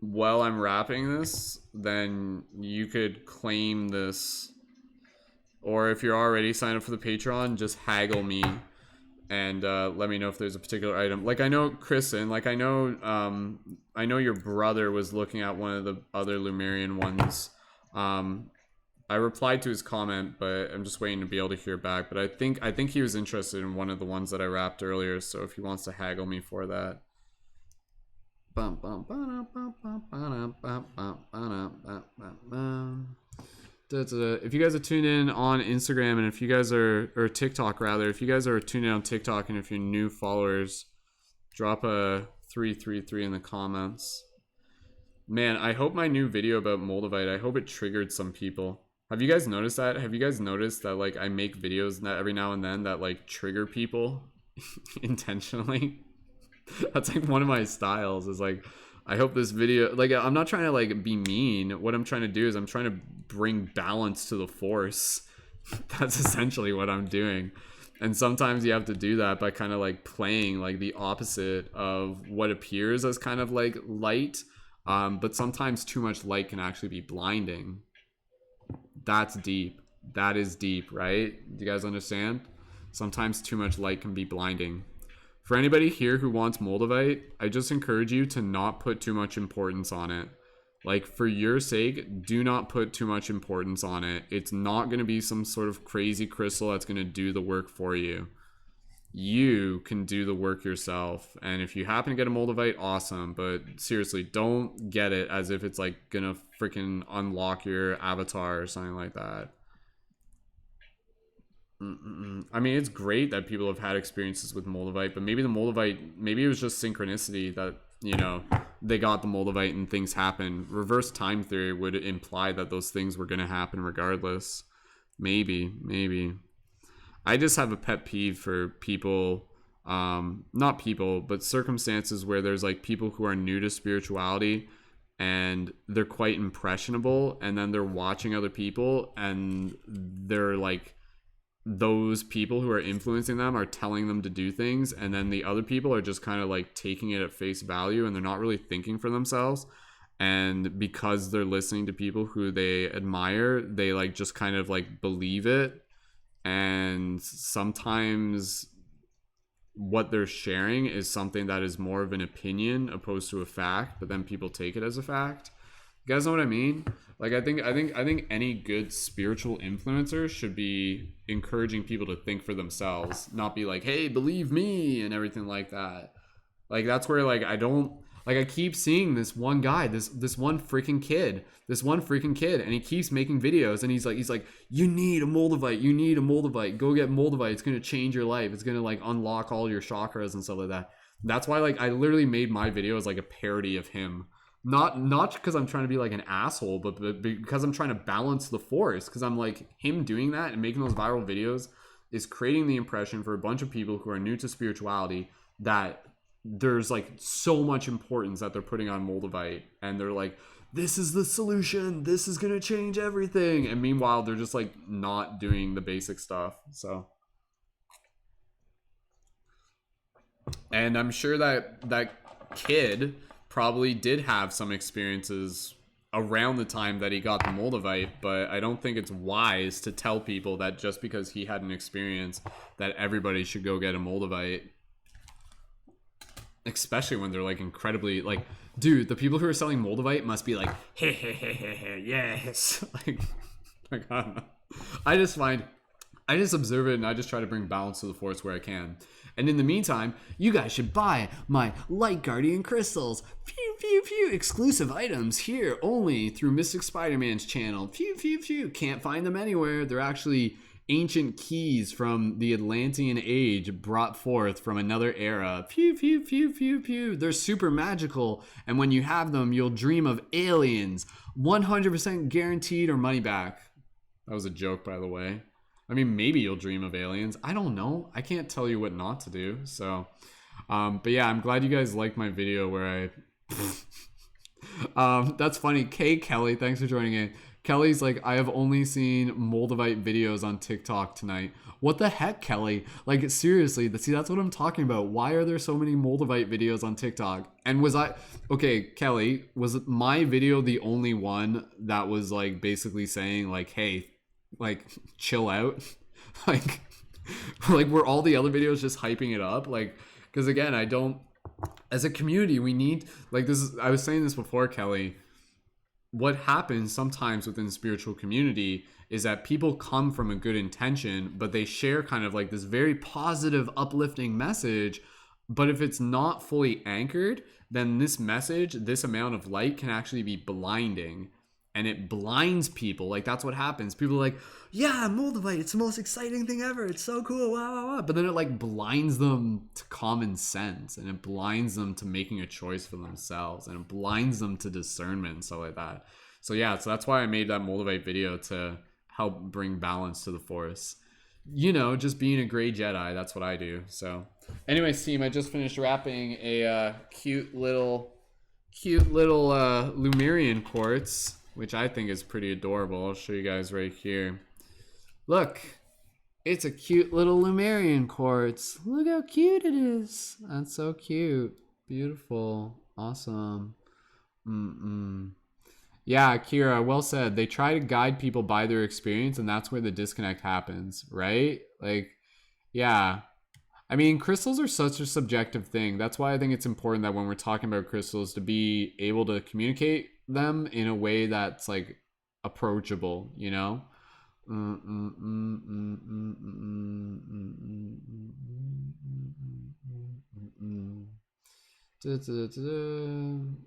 while I'm wrapping this, then you could claim this. Or if you're already signed up for the Patreon, just haggle me and let me know if there's a particular item. Like I know Kristen, like I know your brother was looking at one of the other Lumerian ones. I replied to his comment, but I'm just waiting to be able to hear back. But I think he was interested in one of the ones that I wrapped earlier, so if he wants to haggle me for that. If you guys are tuned in on Instagram, and if you guys are, or TikTok rather, if you guys are tuned in on TikTok, and if you're new followers, drop a 333 in the comments. Man, I hope my new video about Moldavite, I hope it triggered some people. Have you guys noticed that? Have you guys noticed that like I make videos that every now and then that like trigger people intentionally? That's like one of my styles, is like I hope this video, like I'm not trying to like be mean. What I'm trying to do is I'm trying to bring balance to the force. That's essentially what I'm doing. And sometimes you have to do that by kind of like playing like the opposite of what appears as kind of like light. But sometimes too much light can actually be blinding. That's deep. That is deep, right? Do you guys understand? Sometimes too much light can be blinding. For anybody here who wants Moldavite, I just encourage you to not put too much importance on it. Like, for your sake, do not put too much importance on it. It's not going to be some sort of crazy crystal that's going to do the work for you. You can do the work yourself. And if you happen to get a Moldavite, awesome. But seriously, don't get it as if it's like going to freaking unlock your avatar or something like that. I mean, it's great that people have had experiences with Moldavite, but maybe the Moldavite, maybe it was just synchronicity that, you know, they got the Moldavite and things happen. Reverse time theory would imply that those things were going to happen regardless. Maybe. I just have a pet peeve for people, not people, but circumstances where there's like people who are new to spirituality and they're quite impressionable, and then they're watching other people and they're like, those people who are influencing them are telling them to do things, and then the other people are just kind of like taking it at face value and they're not really thinking for themselves. And because they're listening to people who they admire, they like just kind of like believe it. And sometimes what they're sharing is something that is more of an opinion opposed to a fact, but then people take it as a fact. You guys know what I mean? Like I think any good spiritual influencer should be encouraging people to think for themselves, not be like, "Hey, believe me," and everything like that. Like that's where like I keep seeing this one guy, this one freaking kid, and he keeps making videos, and he's like, "You need a Moldavite, go get Moldavite. It's gonna change your life. It's gonna like unlock all your chakras and stuff like that." That's why like I literally made my video as like a parody of him. Not because I'm trying to be like an asshole, but because I'm trying to balance the force. Because I'm like, him doing that and making those viral videos is creating the impression for a bunch of people who are new to spirituality that there's like so much importance that they're putting on Moldavite, and they're like, this is the solution, this is gonna change everything, and meanwhile they're just like not doing the basic stuff. So, and I'm sure that kid probably did have some experiences around the time that he got the Moldavite, but I don't think it's wise to tell people that just because he had an experience that everybody should go get a Moldavite. Especially when they're like incredibly like, dude, the people who are selling Moldavite must be like, hey, hey, hey, hey, hey, yes. like I don't know. I just observe it, and I just try to bring balance to the force where I can. And in the meantime, you guys should buy my Light Guardian crystals. Pew, pew, pew. Exclusive items here only through Mystic Spider-Man's channel. Pew, pew, pew. Can't find them anywhere. They're actually ancient keys from the Atlantean age brought forth from another era. Pew, pew, pew, pew, pew. They're super magical, and when you have them, you'll dream of aliens. 100% guaranteed or money back. That was a joke, by the way. I mean, maybe you'll dream of aliens. I don't know. I can't tell you what not to do. So, but yeah, I'm glad you guys liked my video where I... that's funny. Kay Kelly, thanks for joining in. Kelly's like, I have only seen Moldavite videos on TikTok tonight. What the heck, Kelly? Like, seriously, see, that's what I'm talking about. Why are there so many Moldavite videos on TikTok? And okay, Kelly, was my video the only one that was like basically saying like, hey, like, chill out? like were all the other videos just hyping it up? Like, because again, as a community, we need, like, I was saying this before, Kelly, what happens sometimes within the spiritual community is that people come from a good intention, but they share kind of like this very positive, uplifting message. But if it's not fully anchored, then this message, this amount of light can actually be blinding. And it blinds people. Like, that's what happens. People are like, yeah, Moldavite, it's the most exciting thing ever. It's so cool. Wow, wow, wow. But then it like blinds them to common sense, and it blinds them to making a choice for themselves, and it blinds them to discernment and stuff like that. So yeah, so that's why I made that Moldavite video, to help bring balance to the force. You know, just being a gray Jedi. That's what I do. So anyways, team, I just finished wrapping a cute little Lumerian quartz, which I think is pretty adorable. I'll show you guys right here. Look, it's a cute little Lumerian quartz. Look how cute it is. That's so cute. Beautiful. Awesome. Yeah, Kira, well said. They try to guide people by their experience, and that's where the disconnect happens, right? Like, yeah. I mean, crystals are such a subjective thing. That's why I think it's important that when we're talking about crystals, to be able to communicate them in a way that's like approachable, you know?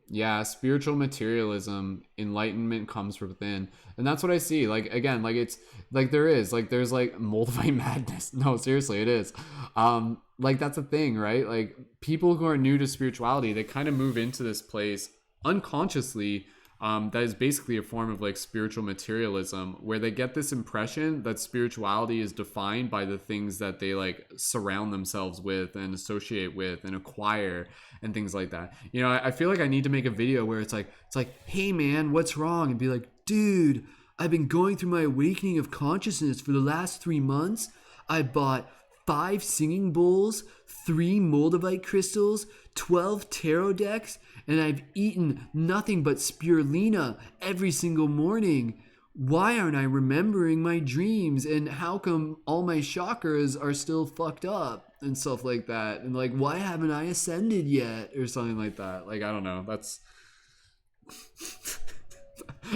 Yeah, spiritual materialism, enlightenment comes from within, and that's what I see. Like, again, like, it's like there's like Moldavite madness. No, seriously, it is. Like, that's a thing, right? Like, people who are new to spirituality, they kind of move into this place unconsciously, that is basically a form of like spiritual materialism, where they get this impression that spirituality is defined by the things that they like surround themselves with and associate with and acquire and things like that. You know, I feel like I need to make a video where it's like, hey man, what's wrong? And be like, dude, I've been going through my awakening of consciousness for the last 3 months. I bought 5 singing bowls, 3 Moldavite crystals, 12 tarot decks, and I've eaten nothing but spirulina every single morning. Why aren't I remembering my dreams, and how come all my chakras are still fucked up? and stuff like that, and like, why haven't I ascended yet, or something like that. Like, I don't know. That's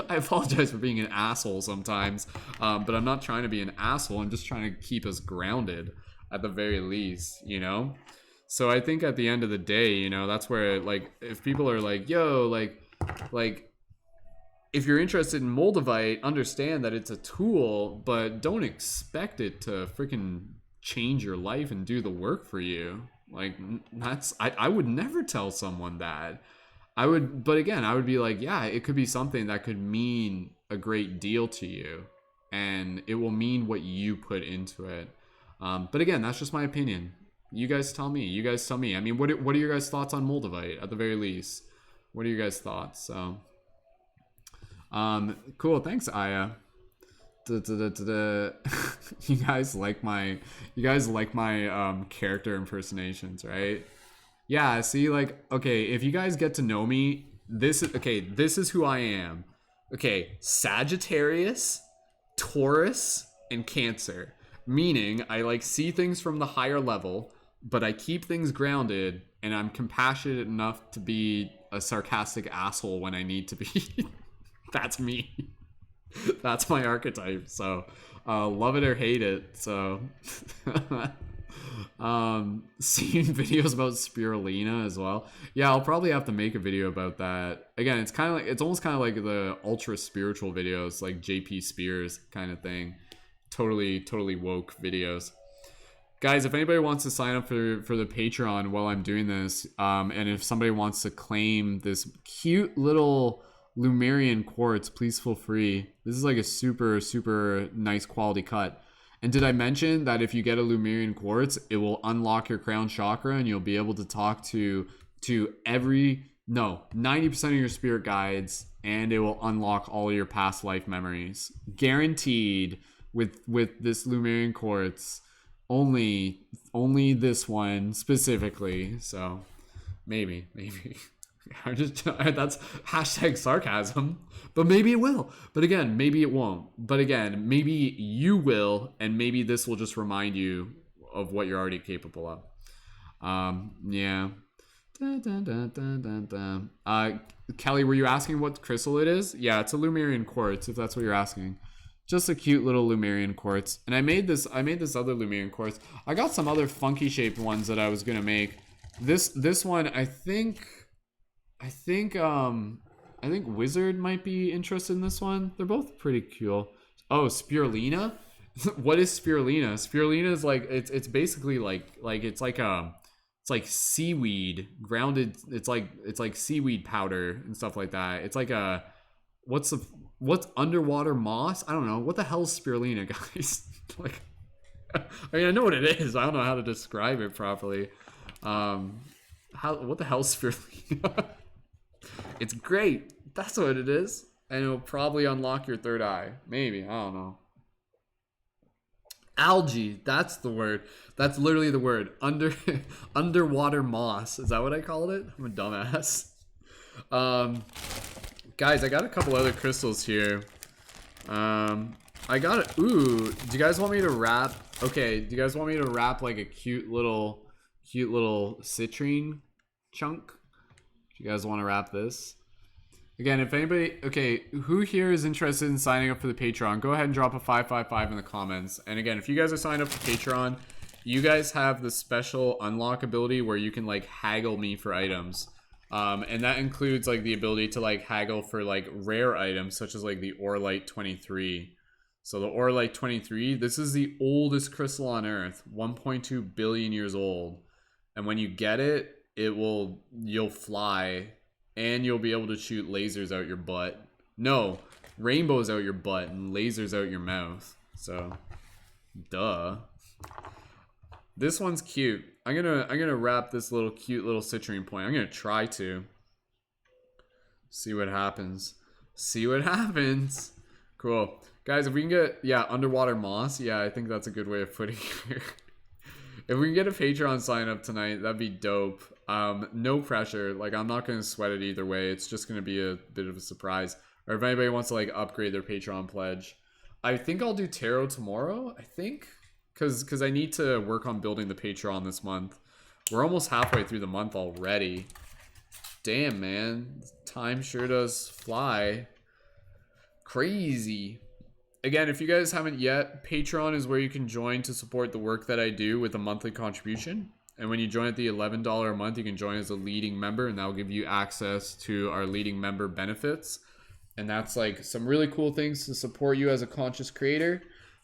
I apologize for being an asshole sometimes, but I'm not trying to be an asshole. I'm just trying to keep us grounded at the very least, you know? So I think at the end of the day, you know, that's where, like, if people are like, yo, like, if you're interested in Moldavite, understand that it's a tool, but don't expect it to freaking change your life and do the work for you. Like, I would never tell someone that. But again, I would be like, yeah, it could be something that could mean a great deal to you, and it will mean what you put into it. But again, that's just my opinion. You guys tell me. I mean, what are your guys' thoughts on Moldavite at the very least? What are your guys' thoughts? So, cool. Thanks, Aya. You guys like my character impersonations, right? Yeah, see, like, okay, if you guys get to know me, this is who I am. Okay, Sagittarius, Taurus, and Cancer. Meaning, I like see things from the higher level, but I keep things grounded, and I'm compassionate enough to be a sarcastic asshole when I need to be. That's me. That's my archetype. So, love it or hate it. So, seeing videos about spirulina as well. Yeah, I'll probably have to make a video about that. Again, it's almost kind of like the ultra spiritual videos, like JP Spears kind of thing. Totally woke videos. Guys, if anybody wants to sign up for the Patreon while I'm doing this, and if somebody wants to claim this cute little Lumerian quartz, please feel free. This is like a super nice quality cut. And did I mention that if you get a Lumerian quartz, it will unlock your crown chakra and you'll be able to talk to 90% of your spirit guides, and it will unlock all your past life memories. Guaranteed with this Lumerian quartz. Only this one specifically. So maybe. That's hashtag sarcasm, but maybe it will. But again, maybe it won't. But again, maybe you will, and maybe this will just remind you of what you're already capable of. Yeah. Kelly, were you asking what crystal it is? Yeah, it's a Lumerian quartz, if that's what you're asking. Just a cute little Lumerian quartz. And I made this other Lumerian quartz. I got some other funky shaped ones that I was gonna make. This one, I think Wizard might be interested in this one. They're both pretty cool. Oh, spirulina? What is spirulina? Spirulina is like it's basically like it's like seaweed grounded. It's like seaweed powder and stuff like that. It's like what's underwater moss? I don't know. What the hell is spirulina, guys? Like, I mean, I know what it is. I don't know how to describe it properly. What the hell is spirulina? It's great. That's what it is. And it'll probably unlock your third eye. Maybe. I don't know. Algae. That's the word. That's literally the word. Underwater moss. Is that what I called it? I'm a dumbass. Guys, I got a couple other crystals here. I got it. Ooh, do you guys want me to wrap? Okay, do you guys want me to wrap like a cute little citrine chunk? Do you guys want to wrap this? Again, if anybody, okay, who here is interested in signing up for the Patreon, go ahead and drop a 555 in the comments. And again, if you guys are signed up for Patreon, you guys have the special unlock ability where you can like haggle me for items. And that includes like the ability to like haggle for like rare items such as like the Orlite 23. So the Orlite 23, this is the oldest crystal on Earth, 1.2 billion years old. And when you get it, you'll fly and you'll be able to shoot lasers out your butt. No, rainbows out your butt and lasers out your mouth. So, duh. This one's cute. I'm gonna wrap this cute little citrine point. I'm gonna try to see what happens. Cool, guys. If we can get underwater moss, I think that's a good way of putting it. If we can get a Patreon sign up tonight, that'd be dope. No pressure. Like, I'm not gonna sweat it either way. It's just gonna be a bit of a surprise. Or if anybody wants to like upgrade their Patreon pledge, I think I'll do tarot tomorrow. I think because I need to work on building the Patreon this month. We're almost halfway through the month already. Damn, man. Time sure does fly. Crazy. Again, if you guys haven't yet, Patreon is where you can join to support the work that I do with a monthly contribution. And when you join at the $11 a month, you can join as a leading member, and that will give you access to our leading member benefits. And that's like some really cool things to support you as a conscious creator.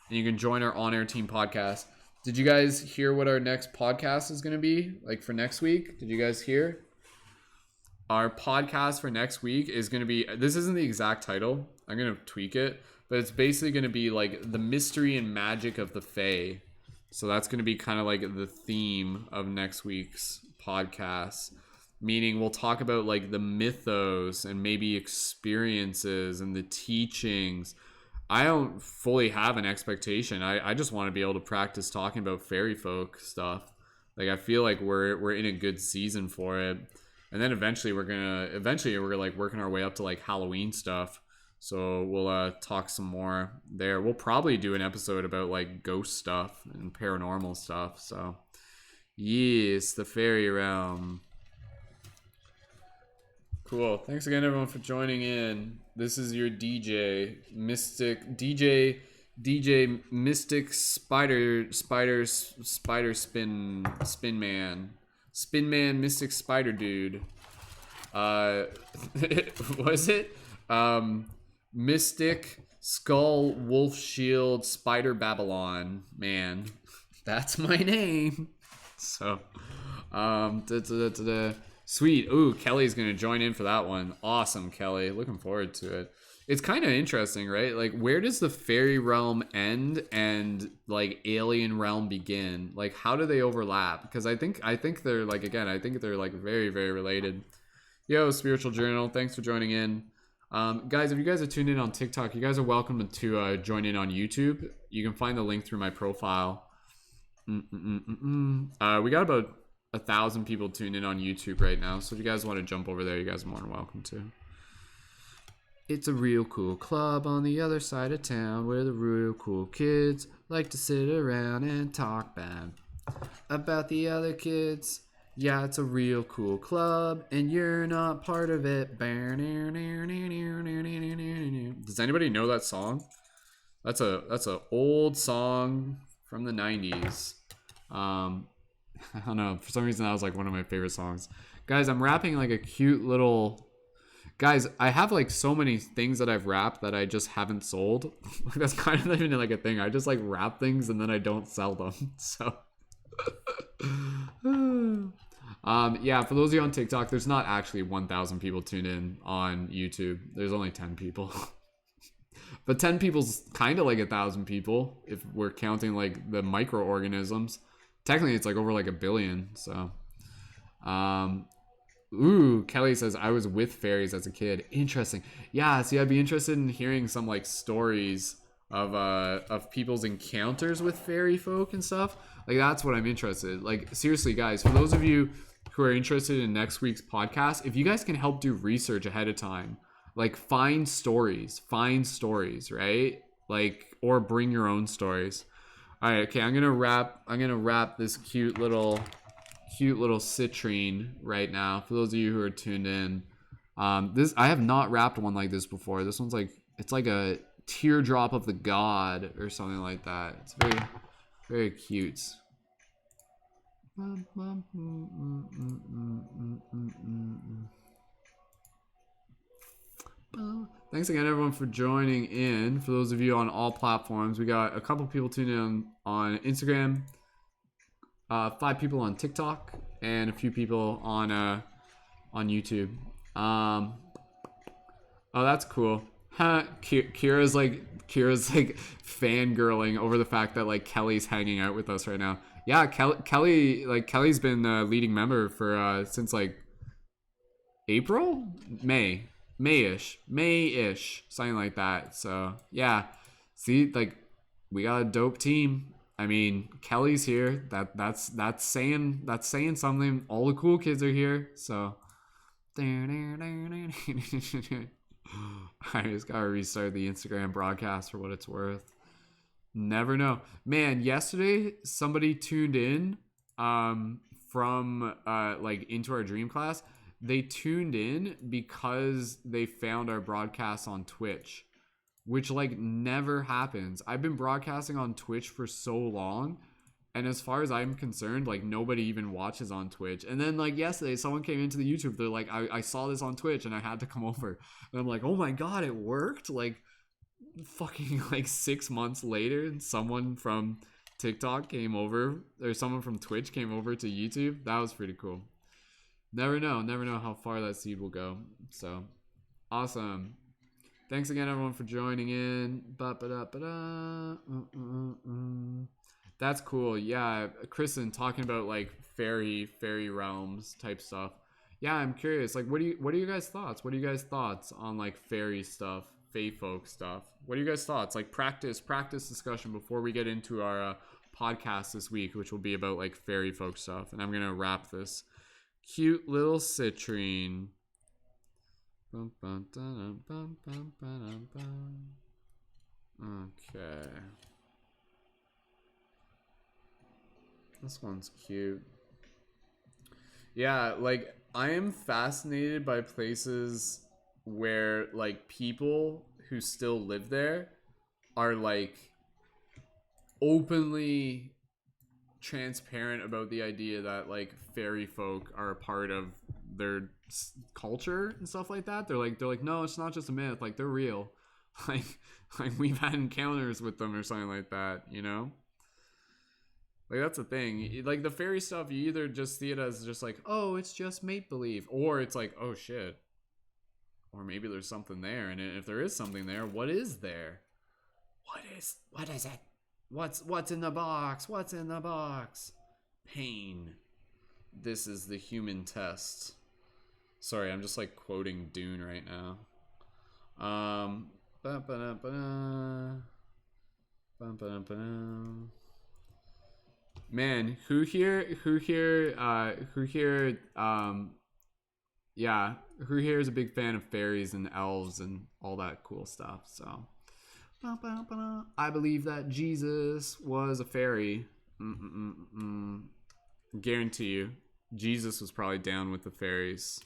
And you can join our on-air team podcast. Did you guys hear what our next podcast is going to be? Like for next week? Did you guys hear? Our podcast for next week is going to be, this isn't the exact title. I'm going to tweak it. But it's basically going to be like the mystery and magic of the Fae. So that's going to be kind of like the theme of next week's podcast. Meaning we'll talk about like the mythos and maybe experiences and the teachings. I don't fully have an expectation. I just want to be able to practice talking about fairy folk stuff. Like I feel like we're in a good season for it. And then eventually we're like working our way up to like Halloween stuff. So we'll talk some more there. We'll probably do an episode about like ghost stuff and paranormal stuff. So yes, the fairy realm. Cool. Thanks again, everyone, for joining in. This is your DJ Mystic Spider Spin Man Mystic Spider Dude. Was it? Mystic Skull Wolf Shield Spider Babylon Man. That's my name. So, sweet. Ooh, Kelly's gonna join in for that one. Awesome, Kelly. Looking forward to it. It's kind of interesting, right? Like, where does the fairy realm end and like alien realm begin? Like, how do they overlap? Because I think they're like, again, I think they're like very, very related. Yo, Spiritual Journal, thanks for joining in. Guys, if you guys are tuned in on TikTok, you guys are welcome to join in on YouTube. You can find the link through my profile. We got about 1,000 people tuned in on YouTube right now, so if you guys want to jump over there, you guys are more than welcome to. It's a real cool club on the other side of town where the real cool kids like to sit around and talk bad about the other kids. Yeah, it's a real cool club, and you're not part of it. Does anybody know that song? That's a old song from the 90s. I don't know. For some reason, that was like one of my favorite songs. Guys, I'm rapping like a cute little... Guys, I have like so many things that I've rapped that I just haven't sold. That's kind of not even like a thing. I just like rap things and then I don't sell them. So... yeah, for those of you on TikTok, there's not actually 1,000 people tuned in on YouTube. There's only 10 people. But 10 people's kind of like 1,000 people if we're counting like the microorganisms. Technically, it's like over like 1 billion. So, ooh, Kelly says I was with fairies as a kid. Interesting. Yeah, see, I'd be interested in hearing some like stories of people's encounters with fairy folk and stuff. Like that's what I'm interested in. Like seriously, guys, for those of you who are interested in next week's podcast, if you guys can help do research ahead of time, like find stories, right? Like, or bring your own stories. All right, okay, I'm gonna wrap this cute little citrine right now. For those of you who are tuned in, I have not wrapped one like this before. This one's like, it's like a teardrop of the god or something like that. It's very, very cute. Thanks again, everyone, for joining in. For those of you on all platforms, we got a couple people tuned in on Instagram, 5 people on TikTok, and a few people on YouTube. Oh, that's cool. Kira's like fangirling over the fact that like Kelly's hanging out with us right now. Yeah, Kelly's been a leading member for since like April, May-ish, something like that. So yeah, see, like we got a dope team. I mean, Kelly's here. That's saying something. All the cool kids are here. So. I just gotta restart the Instagram broadcast for what it's worth. Never know. Man, yesterday somebody tuned in from like into our dream class. They tuned in because they found our broadcasts on Twitch, which like never happens. I've been broadcasting on Twitch for so long, and as far as I'm concerned, like nobody even watches on Twitch. And then like yesterday, someone came into the YouTube. They're like, I saw this on Twitch and I had to come over. And I'm like, oh my god, it worked! Like fucking like 6 months later, someone from TikTok came over, or someone from Twitch came over to YouTube. That was pretty cool. Never know how far that seed will go. So awesome. Thanks again, everyone, for joining in. That's cool. Yeah, Kristen talking about like fairy realms type stuff. Yeah, I'm curious. Like, what are you guys' thoughts? What are you guys' thoughts on like fairy stuff, fae folk stuff? What are you guys' thoughts? Like practice discussion before we get into our podcast this week, which will be about like fairy folk stuff. And I'm gonna wrap this. Cute little citrine. Okay. This one's cute. Yeah, like I am fascinated by places where like people who still live there are like openly transparent about the idea that like fairy folk are a part of their culture and stuff like that. They're like no, it's not just a myth, like they're real. like we've had encounters with them or something like that, you know? Like that's the thing. Like the fairy stuff, you either just see it as just like, oh, it's just make believe, or it's like, oh shit, or maybe there's something there. And if there is something there, what is there? What is it? What's in the box? What's in the box? Pain. This is the human test. Sorry, I'm just like quoting Dune right now. Man, who here yeah, who here is a big fan of fairies and elves and all that cool stuff. So I believe that Jesus was a fairy. Guarantee you, Jesus was probably down with the fairies.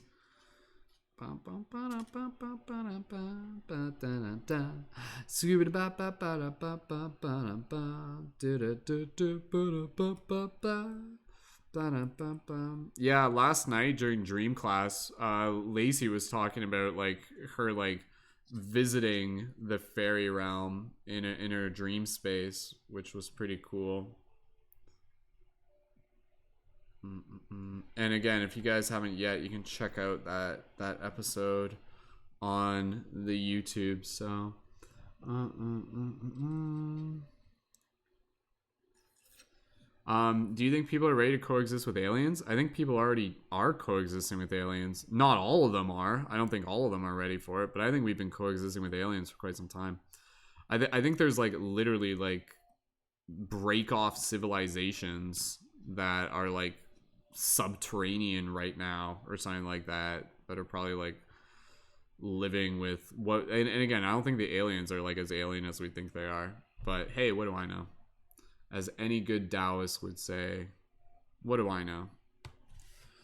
Yeah, last night during dream class, Lacey was talking about like her like visiting the fairy realm in her dream space, which was pretty cool. And again, if you guys haven't yet, you can check out that episode on the YouTube. So do you think people are ready to coexist with aliens? I think people already are coexisting with aliens. Not all of them are. I don't think all of them are ready for it, but I think we've been coexisting with aliens for quite some time. I think there's like literally like break off civilizations that are like subterranean right now or something like that are probably like living with what and again, I don't think the aliens are like as alien as we think they are, but hey, what do I know? As any good Taoist would say, what do I know?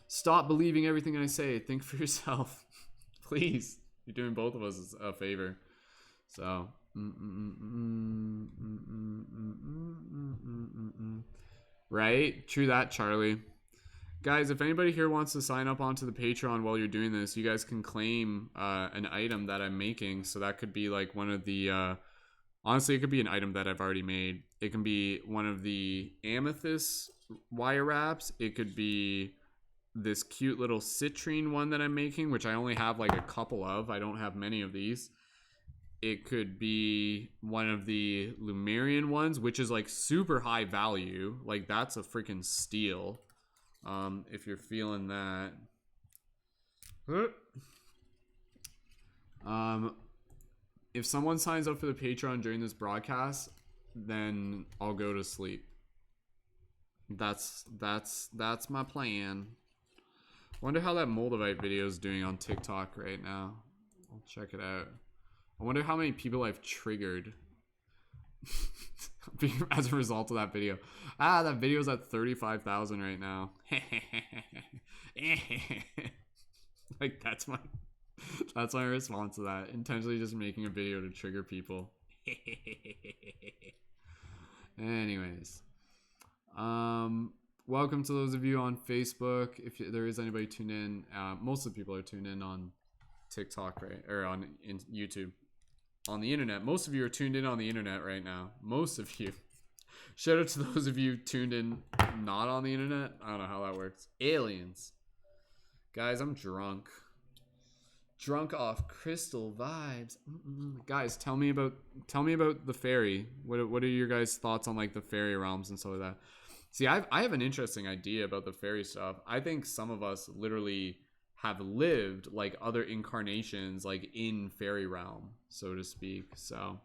Stop believing everything I say. Think for yourself. Please. You're doing both of us a favor. So right? True that, Charlie. Guys, if anybody here wants to sign up onto the Patreon while you're doing this, you guys can claim an item that I'm making. So that could be like one of the... honestly, it could be an item that I've already made. It can be one of the amethyst wire wraps. It could be this cute little citrine one that I'm making, which I only have like a couple of. I don't have many of these. It could be one of the Lumerian ones, which is like super high value. Like that's a freaking steal. If you're feeling that. If someone signs up for the Patreon during this broadcast, then I'll go to sleep. That's my plan. Wonder how that Moldavite video is doing on TikTok right now. I'll check it out. I wonder how many people I've triggered. As a result of that video. That video's at 35,000 right now. Like that's my response to that. Intentionally just making a video to trigger people. Anyways. Welcome to those of you on Facebook. If there is anybody tuned in, most of the people are tuned in on TikTok, right? Or on YouTube. On the internet. Most of you are tuned in on the internet right now. Most of you. Shout out to those of you tuned in not on the internet. I don't know how that works. Aliens. Guys, I'm drunk. Drunk off crystal vibes. Guys, tell me about the fairy. What are your guys' thoughts on like the fairy realms and stuff like that? See, I have an interesting idea about the fairy stuff. I think some of us literally have lived like other incarnations, like in fairy realm, so to speak. So,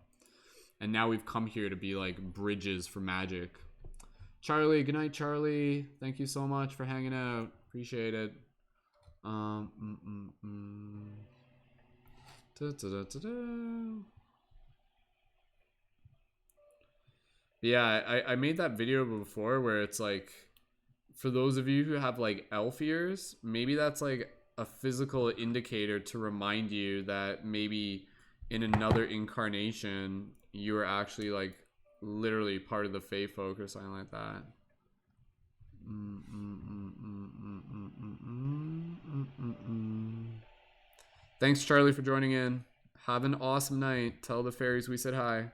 and now we've come here to be like bridges for magic. Charlie, good night, Charlie. Thank you so much for hanging out. Appreciate it. Yeah, I made that video before where it's like, for those of you who have like elf ears, maybe that's like a physical indicator to remind you that maybe in another incarnation you are actually like literally part of the Fae folk or something like that. Thanks, Charlie, for joining in. Have an awesome night. Tell the fairies we said hi.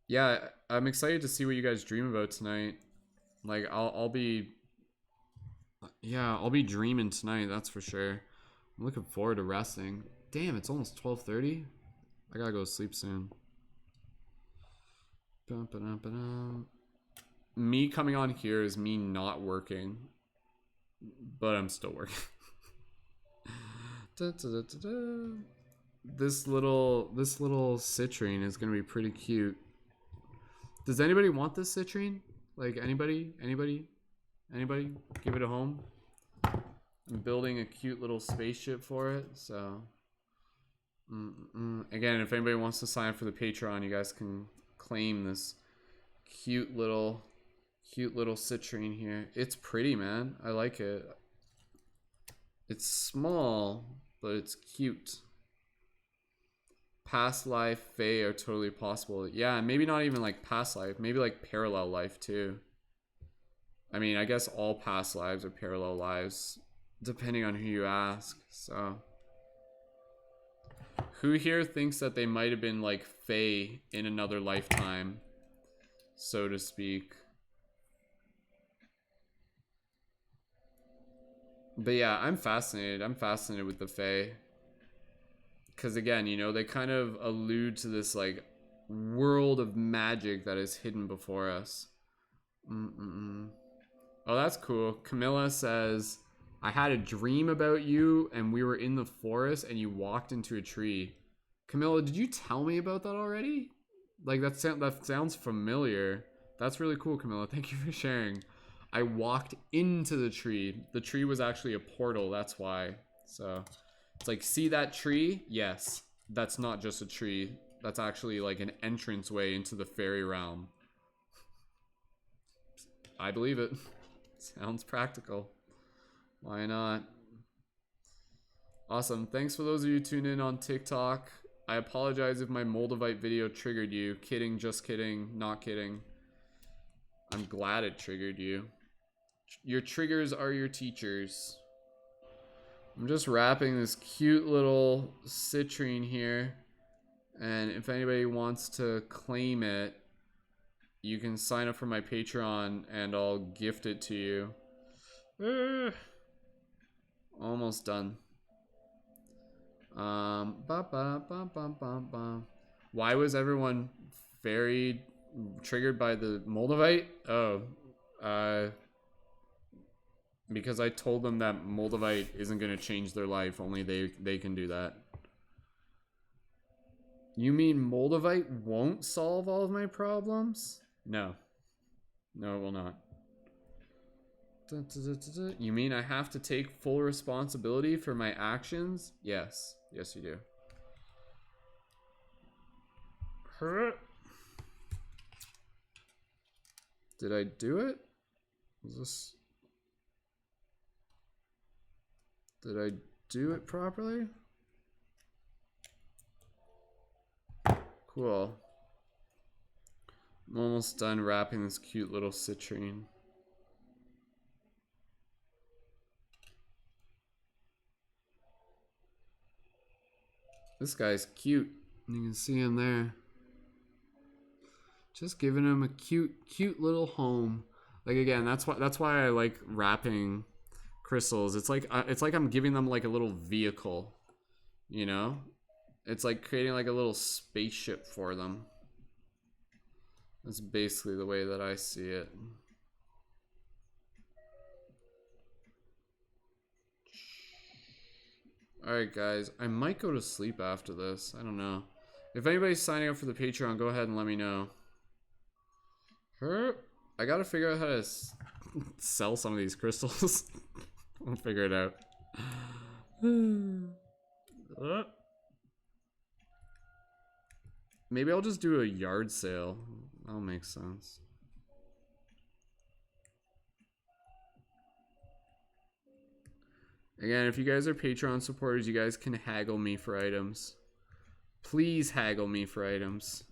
Yeah, I'm excited to see what you guys dream about tonight. Like, I'll be dreaming tonight, that's for sure. I'm looking forward to resting. Damn, it's almost 12:30. I gotta go to sleep soon. Me coming on here is me not working, but I'm still working. This little citrine is gonna be pretty cute. Does anybody want this citrine? Like anybody? Give it a home. I'm building a cute little spaceship for it. So, again, if anybody wants to sign up for the Patreon, you guys can claim this cute little citrine here. It's pretty, man. I like it. It's small, but it's cute. Past life, Fae are totally possible. Yeah, maybe not even like past life. Maybe like parallel life too. I mean, I guess all past lives are parallel lives, depending on who you ask. So, who here thinks that they might have been like Fae in another lifetime, so to speak? But yeah, I'm fascinated. I'm fascinated with the Fae. Because again, you know, they kind of allude to this like world of magic that is hidden before us. Oh, that's cool. Camilla says, I had a dream about you and we were in the forest and you walked into a tree. Camilla, did you tell me about that already? Like that sounds familiar. That's really cool, Camilla. Thank you for sharing. I walked into the tree. The tree was actually a portal, that's why. So it's like, see that tree? Yes. That's not just a tree. That's actually like an entranceway into the fairy realm. I believe it. Sounds practical. Why not? Awesome. Thanks for those of you tuned in on TikTok. I apologize if my Moldavite video triggered you. Kidding, just kidding, not kidding. I'm glad it triggered you. Your triggers are your teachers. I'm just wrapping this cute little citrine here. And if anybody wants to claim it, you can sign up for my Patreon and I'll gift it to you. Almost done. Why was everyone very triggered by the Moldavite? Oh, because I told them that Moldavite isn't going to change their life. Only they can do that. You mean Moldavite won't solve all of my problems? No. No, it will not. You mean I have to take full responsibility for my actions? Yes. Yes, you do. Did I do it? Was this... Did I do it properly? Cool. I'm almost done wrapping this cute little citrine. This guy's cute. You can see him there. Just giving him a cute little home. Like, again, that's why I like wrapping crystals. It's like I'm giving them like a little vehicle, you know? It's like creating like a little spaceship for them. That's basically the way that I see it. Alright guys, I might go to sleep after this. I don't know. If anybody's signing up for the Patreon, go ahead and let me know. I gotta figure out how to sell some of these crystals. I'll figure it out. Maybe I'll just do a yard sale. That'll make sense. Again, if you guys are Patreon supporters, you guys can haggle me for items. Please haggle me for items.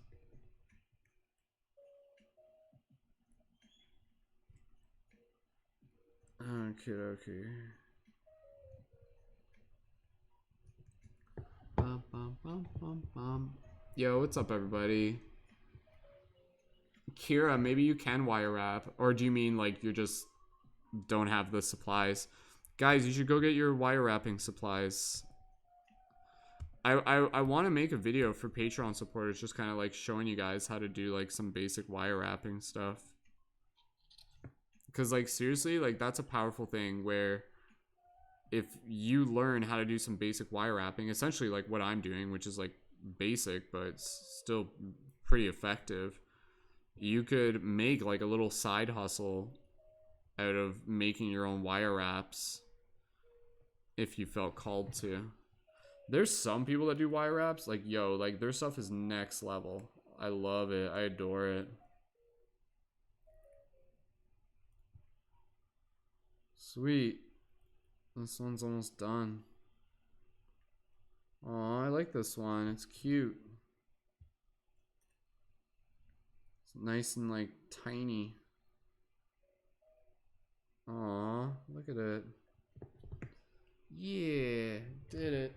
Okay. Yo, what's up, everybody? Kira, maybe you can wire wrap. Or do you mean like you just don't have the supplies? Guys, you should go get your wire wrapping supplies. I want to make a video for Patreon supporters, just kind of like showing you guys how to do like some basic wire wrapping stuff. Because like seriously, like that's a powerful thing where if you learn how to do some basic wire wrapping, essentially like what I'm doing, which is like basic but still pretty effective, you could make like a little side hustle out of making your own wire wraps if you felt called to. There's some people that do wire wraps, like, yo, like, their stuff is next level. I love it. I adore it. Sweet. This one's almost done. Aw, I like this one. It's cute. It's nice and, like, tiny. Aw, look at it. Yeah, did it.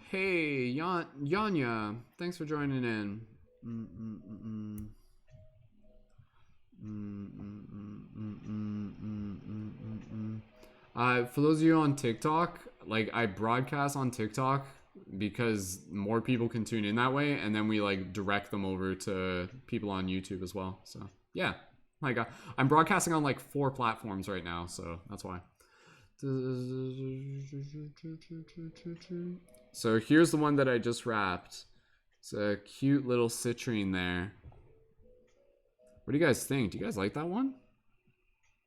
Hey, Yanya, thanks for joining in. For those of you on TikTok, like I broadcast on TikTok because more people can tune in that way, and then we like direct them over to people on YouTube as well. So yeah, like I'm broadcasting on like 4 platforms right now, so that's why. So here's the one that I just wrapped. It's a cute little citrine there. What do you guys think? Do you guys like that one?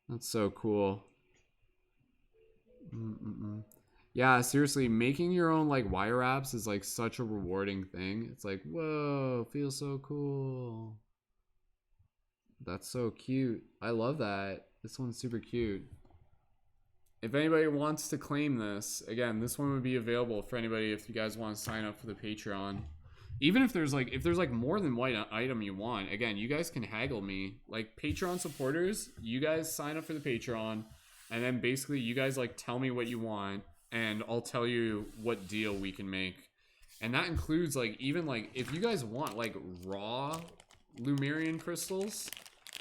That's so cool. Yeah, seriously, making your own like wire wraps is like such a rewarding thing. It's like, whoa, feels so cool. That's so cute. I love that. This one's super cute. If anybody wants to claim this, again, this one would be available for anybody if you guys want to sign up for the Patreon. Even if there's like more than one item you want, again, you guys can haggle me. Like Patreon supporters, you guys sign up for the Patreon, and then basically you guys like tell me what you want, and I'll tell you what deal we can make. And that includes like even like if you guys want like raw Lumerian crystals,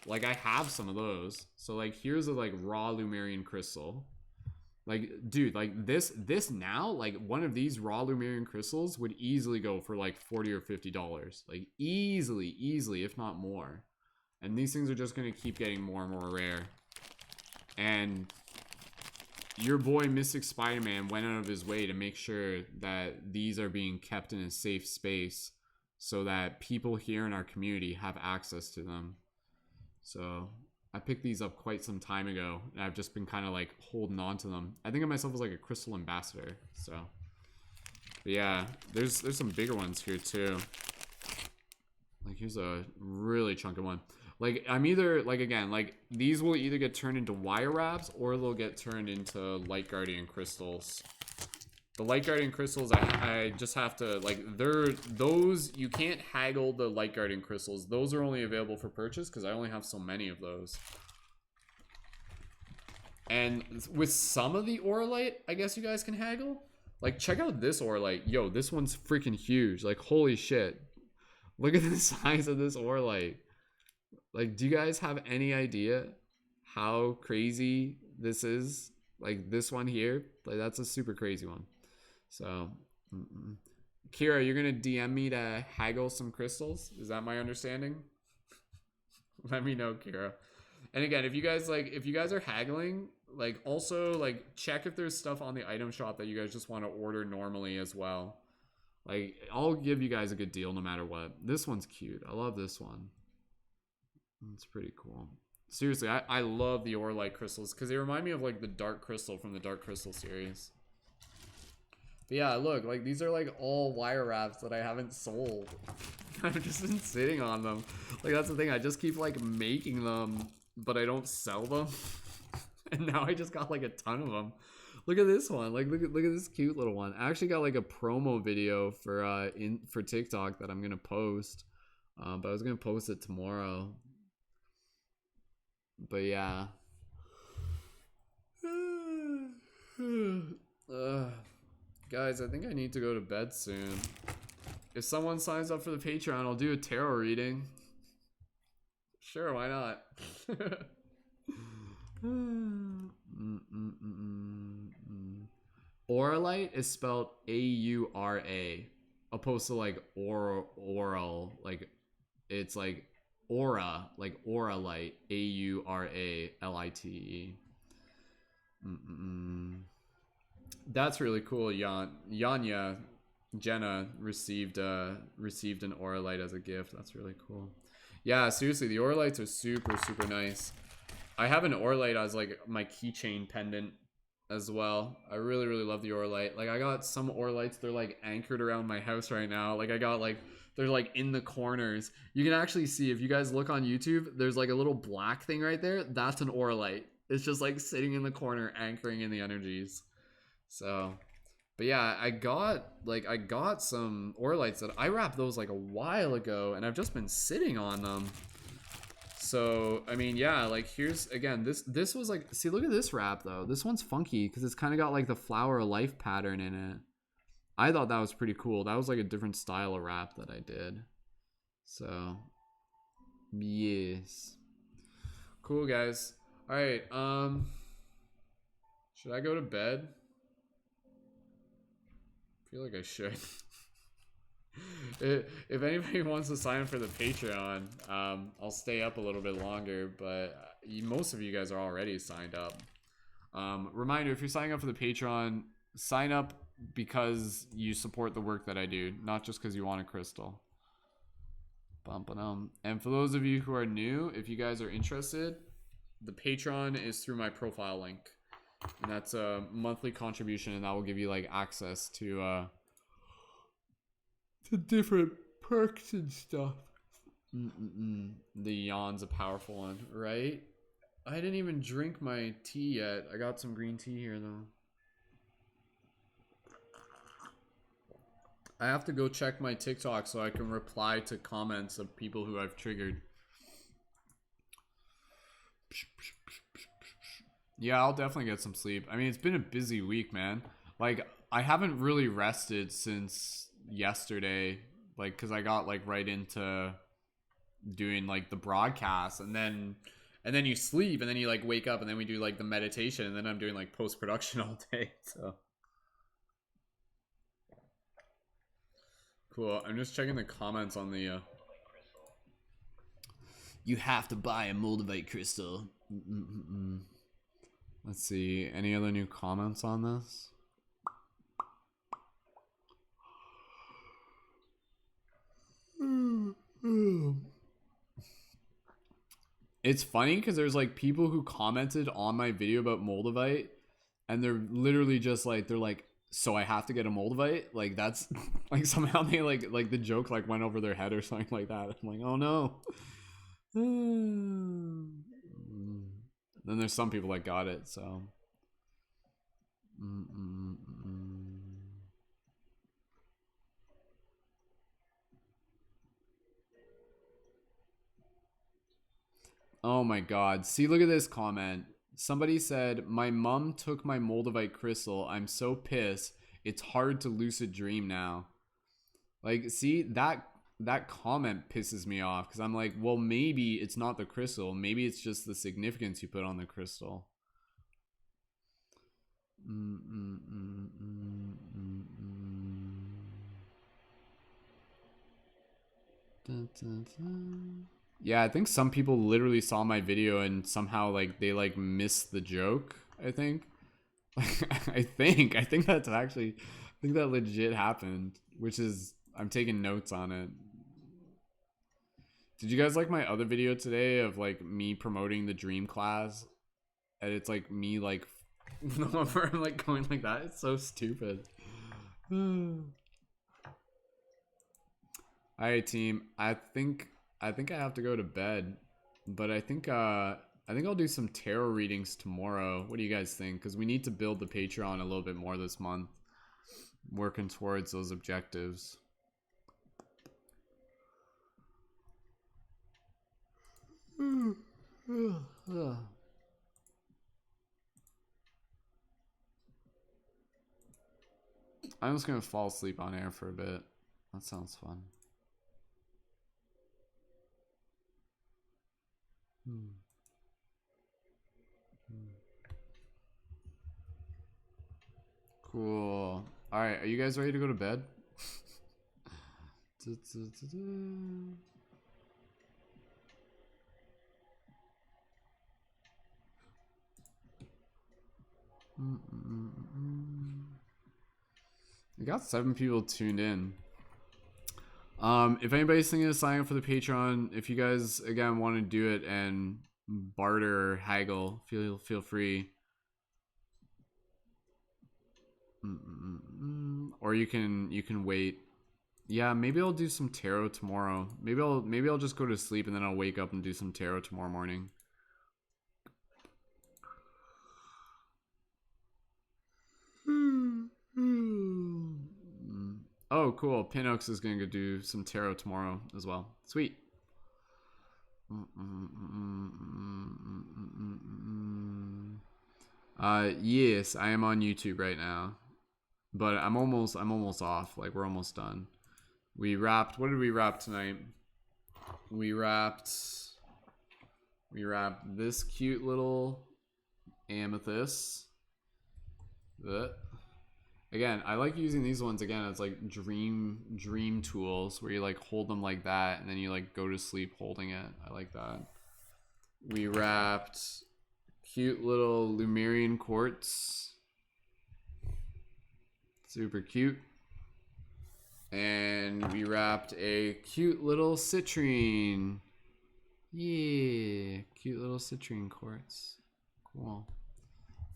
like I have some of those. So like here's a like raw Lumerian crystal. Like, dude, like this now, like one of these raw Lumerian crystals would easily go for like $40 or $50. Like easily, if not more. And these things are just gonna keep getting more and more rare. And your boy Mystic Spider-Man went out of his way to make sure that these are being kept in a safe space so that people here in our community have access to them. So I picked these up quite some time ago, and I've just been kind of like holding on to them. I think of myself as like a crystal ambassador, so But yeah, there's some bigger ones here too. Like here's a really chunky one. Like I'm either like again like these will either get turned into wire wraps or they'll get turned into Light Guardian crystals. The Light Guardian crystals, I just have to, like, those, you can't haggle the Light Guardian crystals. Those are only available for purchase because I only have so many of those. And with some of the Auralite, I guess you guys can haggle. Like, check out this Auralite. Yo, this one's freaking huge. Like, holy shit. Look at the size of this Auralite. Like, do you guys have any idea how crazy this is? Like, this one here? Like, that's a super crazy one. So, Kira, you're gonna DM me to haggle some crystals? Is that my understanding? Let me know, Kira. And again, if you guys are haggling, like also like check if there's stuff on the item shop that you guys just want to order normally as well. Like, I'll give you guys a good deal no matter what. This one's cute. I love this one. It's pretty cool. Seriously, I love the Auralite crystals because they remind me of like the Dark Crystal from the Dark Crystal series. But yeah, look, like these are like all wire wraps that I haven't sold. I've just been sitting on them. Like that's the thing, I just keep like making them, but I don't sell them. And now I just got like a ton of them. Look at this one. Like look at this cute little one. I actually got like a promo video for TikTok that I'm gonna post. But I was gonna post it tomorrow. But yeah. Guys, I think I need to go to bed soon. If someone signs up for the Patreon, I'll do a tarot reading. Sure, why not? Auralite is spelled A-U-R-A, opposed to like oral, like it's like aura, like Auralite, A-U-R-A-L-I-T-E. That's really cool. Yanya, Jenna received an Auralite as a gift. That's really cool. Yeah, seriously, the Auralites are super, super nice. I have an Auralite as like my keychain pendant as well. I really, really love the Auralite. Like I got some Auralites, they're like anchored around my house right now. Like I got like, they're like in the corners. You can actually see, if you guys look on YouTube, there's like a little black thing right there. That's an Auralite. It's just like sitting in the corner, anchoring in the energies. So, but yeah, I got some Auralites that I wrapped those like a while ago, and I've just been sitting on them. So, I mean, yeah, like here's, again, this was like, see, look at this wrap though. This one's funky because it's kind of got like the Flower of Life pattern in it. I thought that was pretty cool. That was like a different style of wrap that I did. So, yes. Cool, guys. All right, should I go to bed? I feel like I should. If anybody wants to sign up for the Patreon, I'll stay up a little bit longer, but most of you guys are already signed up. Reminder, if you're signing up for the Patreon, sign up because you support the work that I do, not just because you want a crystal. And for those of you who are new, if you guys are interested, the Patreon is through my profile link. And that's a monthly contribution, and that will give you like access to different perks and stuff. The yawn's a powerful one, right? I didn't even drink my tea yet. I got some green tea here though. I have to go check my TikTok so I can reply to comments of people who I've triggered. Yeah, I'll definitely get some sleep. I mean, it's been a busy week, man. Like, I haven't really rested since yesterday, like, because I got, like, right into doing, like, the broadcast, and then you sleep, and then you, like, wake up, and then we do, like, the meditation, and then I'm doing, like, post-production all day, so. Cool, I'm just checking the comments on the, You have to buy a Moldavite crystal. Let's see, any other new comments on this? It's funny because there's like people who commented on my video about Moldavite, and they're literally just like, they're like, so I have to get a Moldavite. Like that's like somehow they like the joke like went over their head or something like that. I'm like, oh no. Then there's some people that got it, so. Oh my god. See, look at this comment. Somebody said, my mom took my Moldavite crystal. I'm so pissed. It's hard to lucid dream now. Like, see, that comment pisses me off because I'm like, well, maybe it's not the crystal. Maybe it's just the significance you put on the crystal. Yeah, I think some people literally saw my video and somehow like they like missed the joke. I think. I think that's actually, I think that legit happened, which is I'm taking notes on it. Did you guys like my other video today of like me promoting the dream class? And it's like me like I'm like going like that. It's so stupid. Alright team, I think I have to go to bed. But I think I'll do some tarot readings tomorrow. What do you guys think? Because we need to build the Patreon a little bit more this month. Working towards those objectives. I'm just gonna fall asleep on air for a bit. That sounds fun. Cool. Alright, are you guys ready to go to bed? We got 7 people tuned in. If anybody's thinking of signing up for the Patreon, if you guys again want to do it and barter or haggle, feel free. Or you can wait. Yeah, maybe I'll do some tarot tomorrow. Maybe I'll just go to sleep and then I'll wake up and do some tarot tomorrow morning. Oh, cool. Pinox is gonna go do some tarot tomorrow as well. Sweet. Yes, I am on YouTube right now, but I'm almost off. Like we're almost done. We wrapped. What did we wrap tonight? We wrapped this cute little amethyst. Again, I like using these ones again as like dream tools where you like hold them like that and then you like go to sleep holding it. I like that. We wrapped cute little Lemurian quartz. Super cute. And we wrapped a cute little citrine. Yeah, cute little citrine quartz. Cool.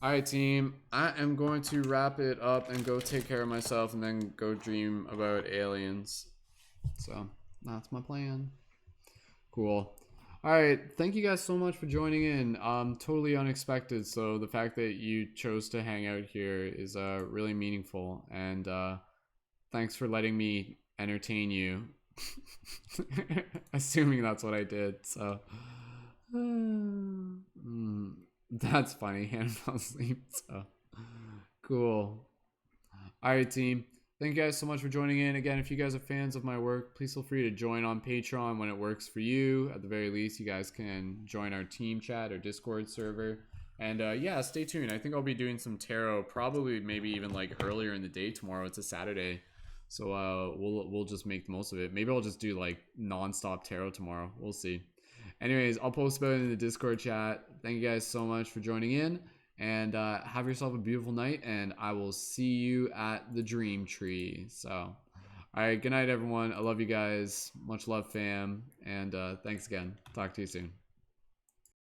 Alright team, I am going to wrap it up and go take care of myself and then go dream about aliens. So, that's my plan. Cool. Alright, thank you guys so much for joining in. Totally unexpected, so the fact that you chose to hang out here is really meaningful. And thanks for letting me entertain you. Assuming that's what I did, so... That's funny. Hannah fell asleep. So cool. Alright team, thank you guys so much for joining in. Again, if you guys are fans of my work, please feel free to join on Patreon when it works for you. At the very least, you guys can join our team chat or Discord server. And yeah, stay tuned. I think I'll be doing some tarot, probably maybe even like earlier in the day tomorrow. It's a Saturday, so we'll just make the most of it. Maybe I'll just do like non-stop tarot tomorrow. We'll see. Anyways, I'll post about it in the Discord chat. Thank you guys so much for joining in. And have yourself a beautiful night. And I will see you at the Dream Tree. So, alright, good night, everyone. I love you guys. Much love, fam. And thanks again. Talk to you soon.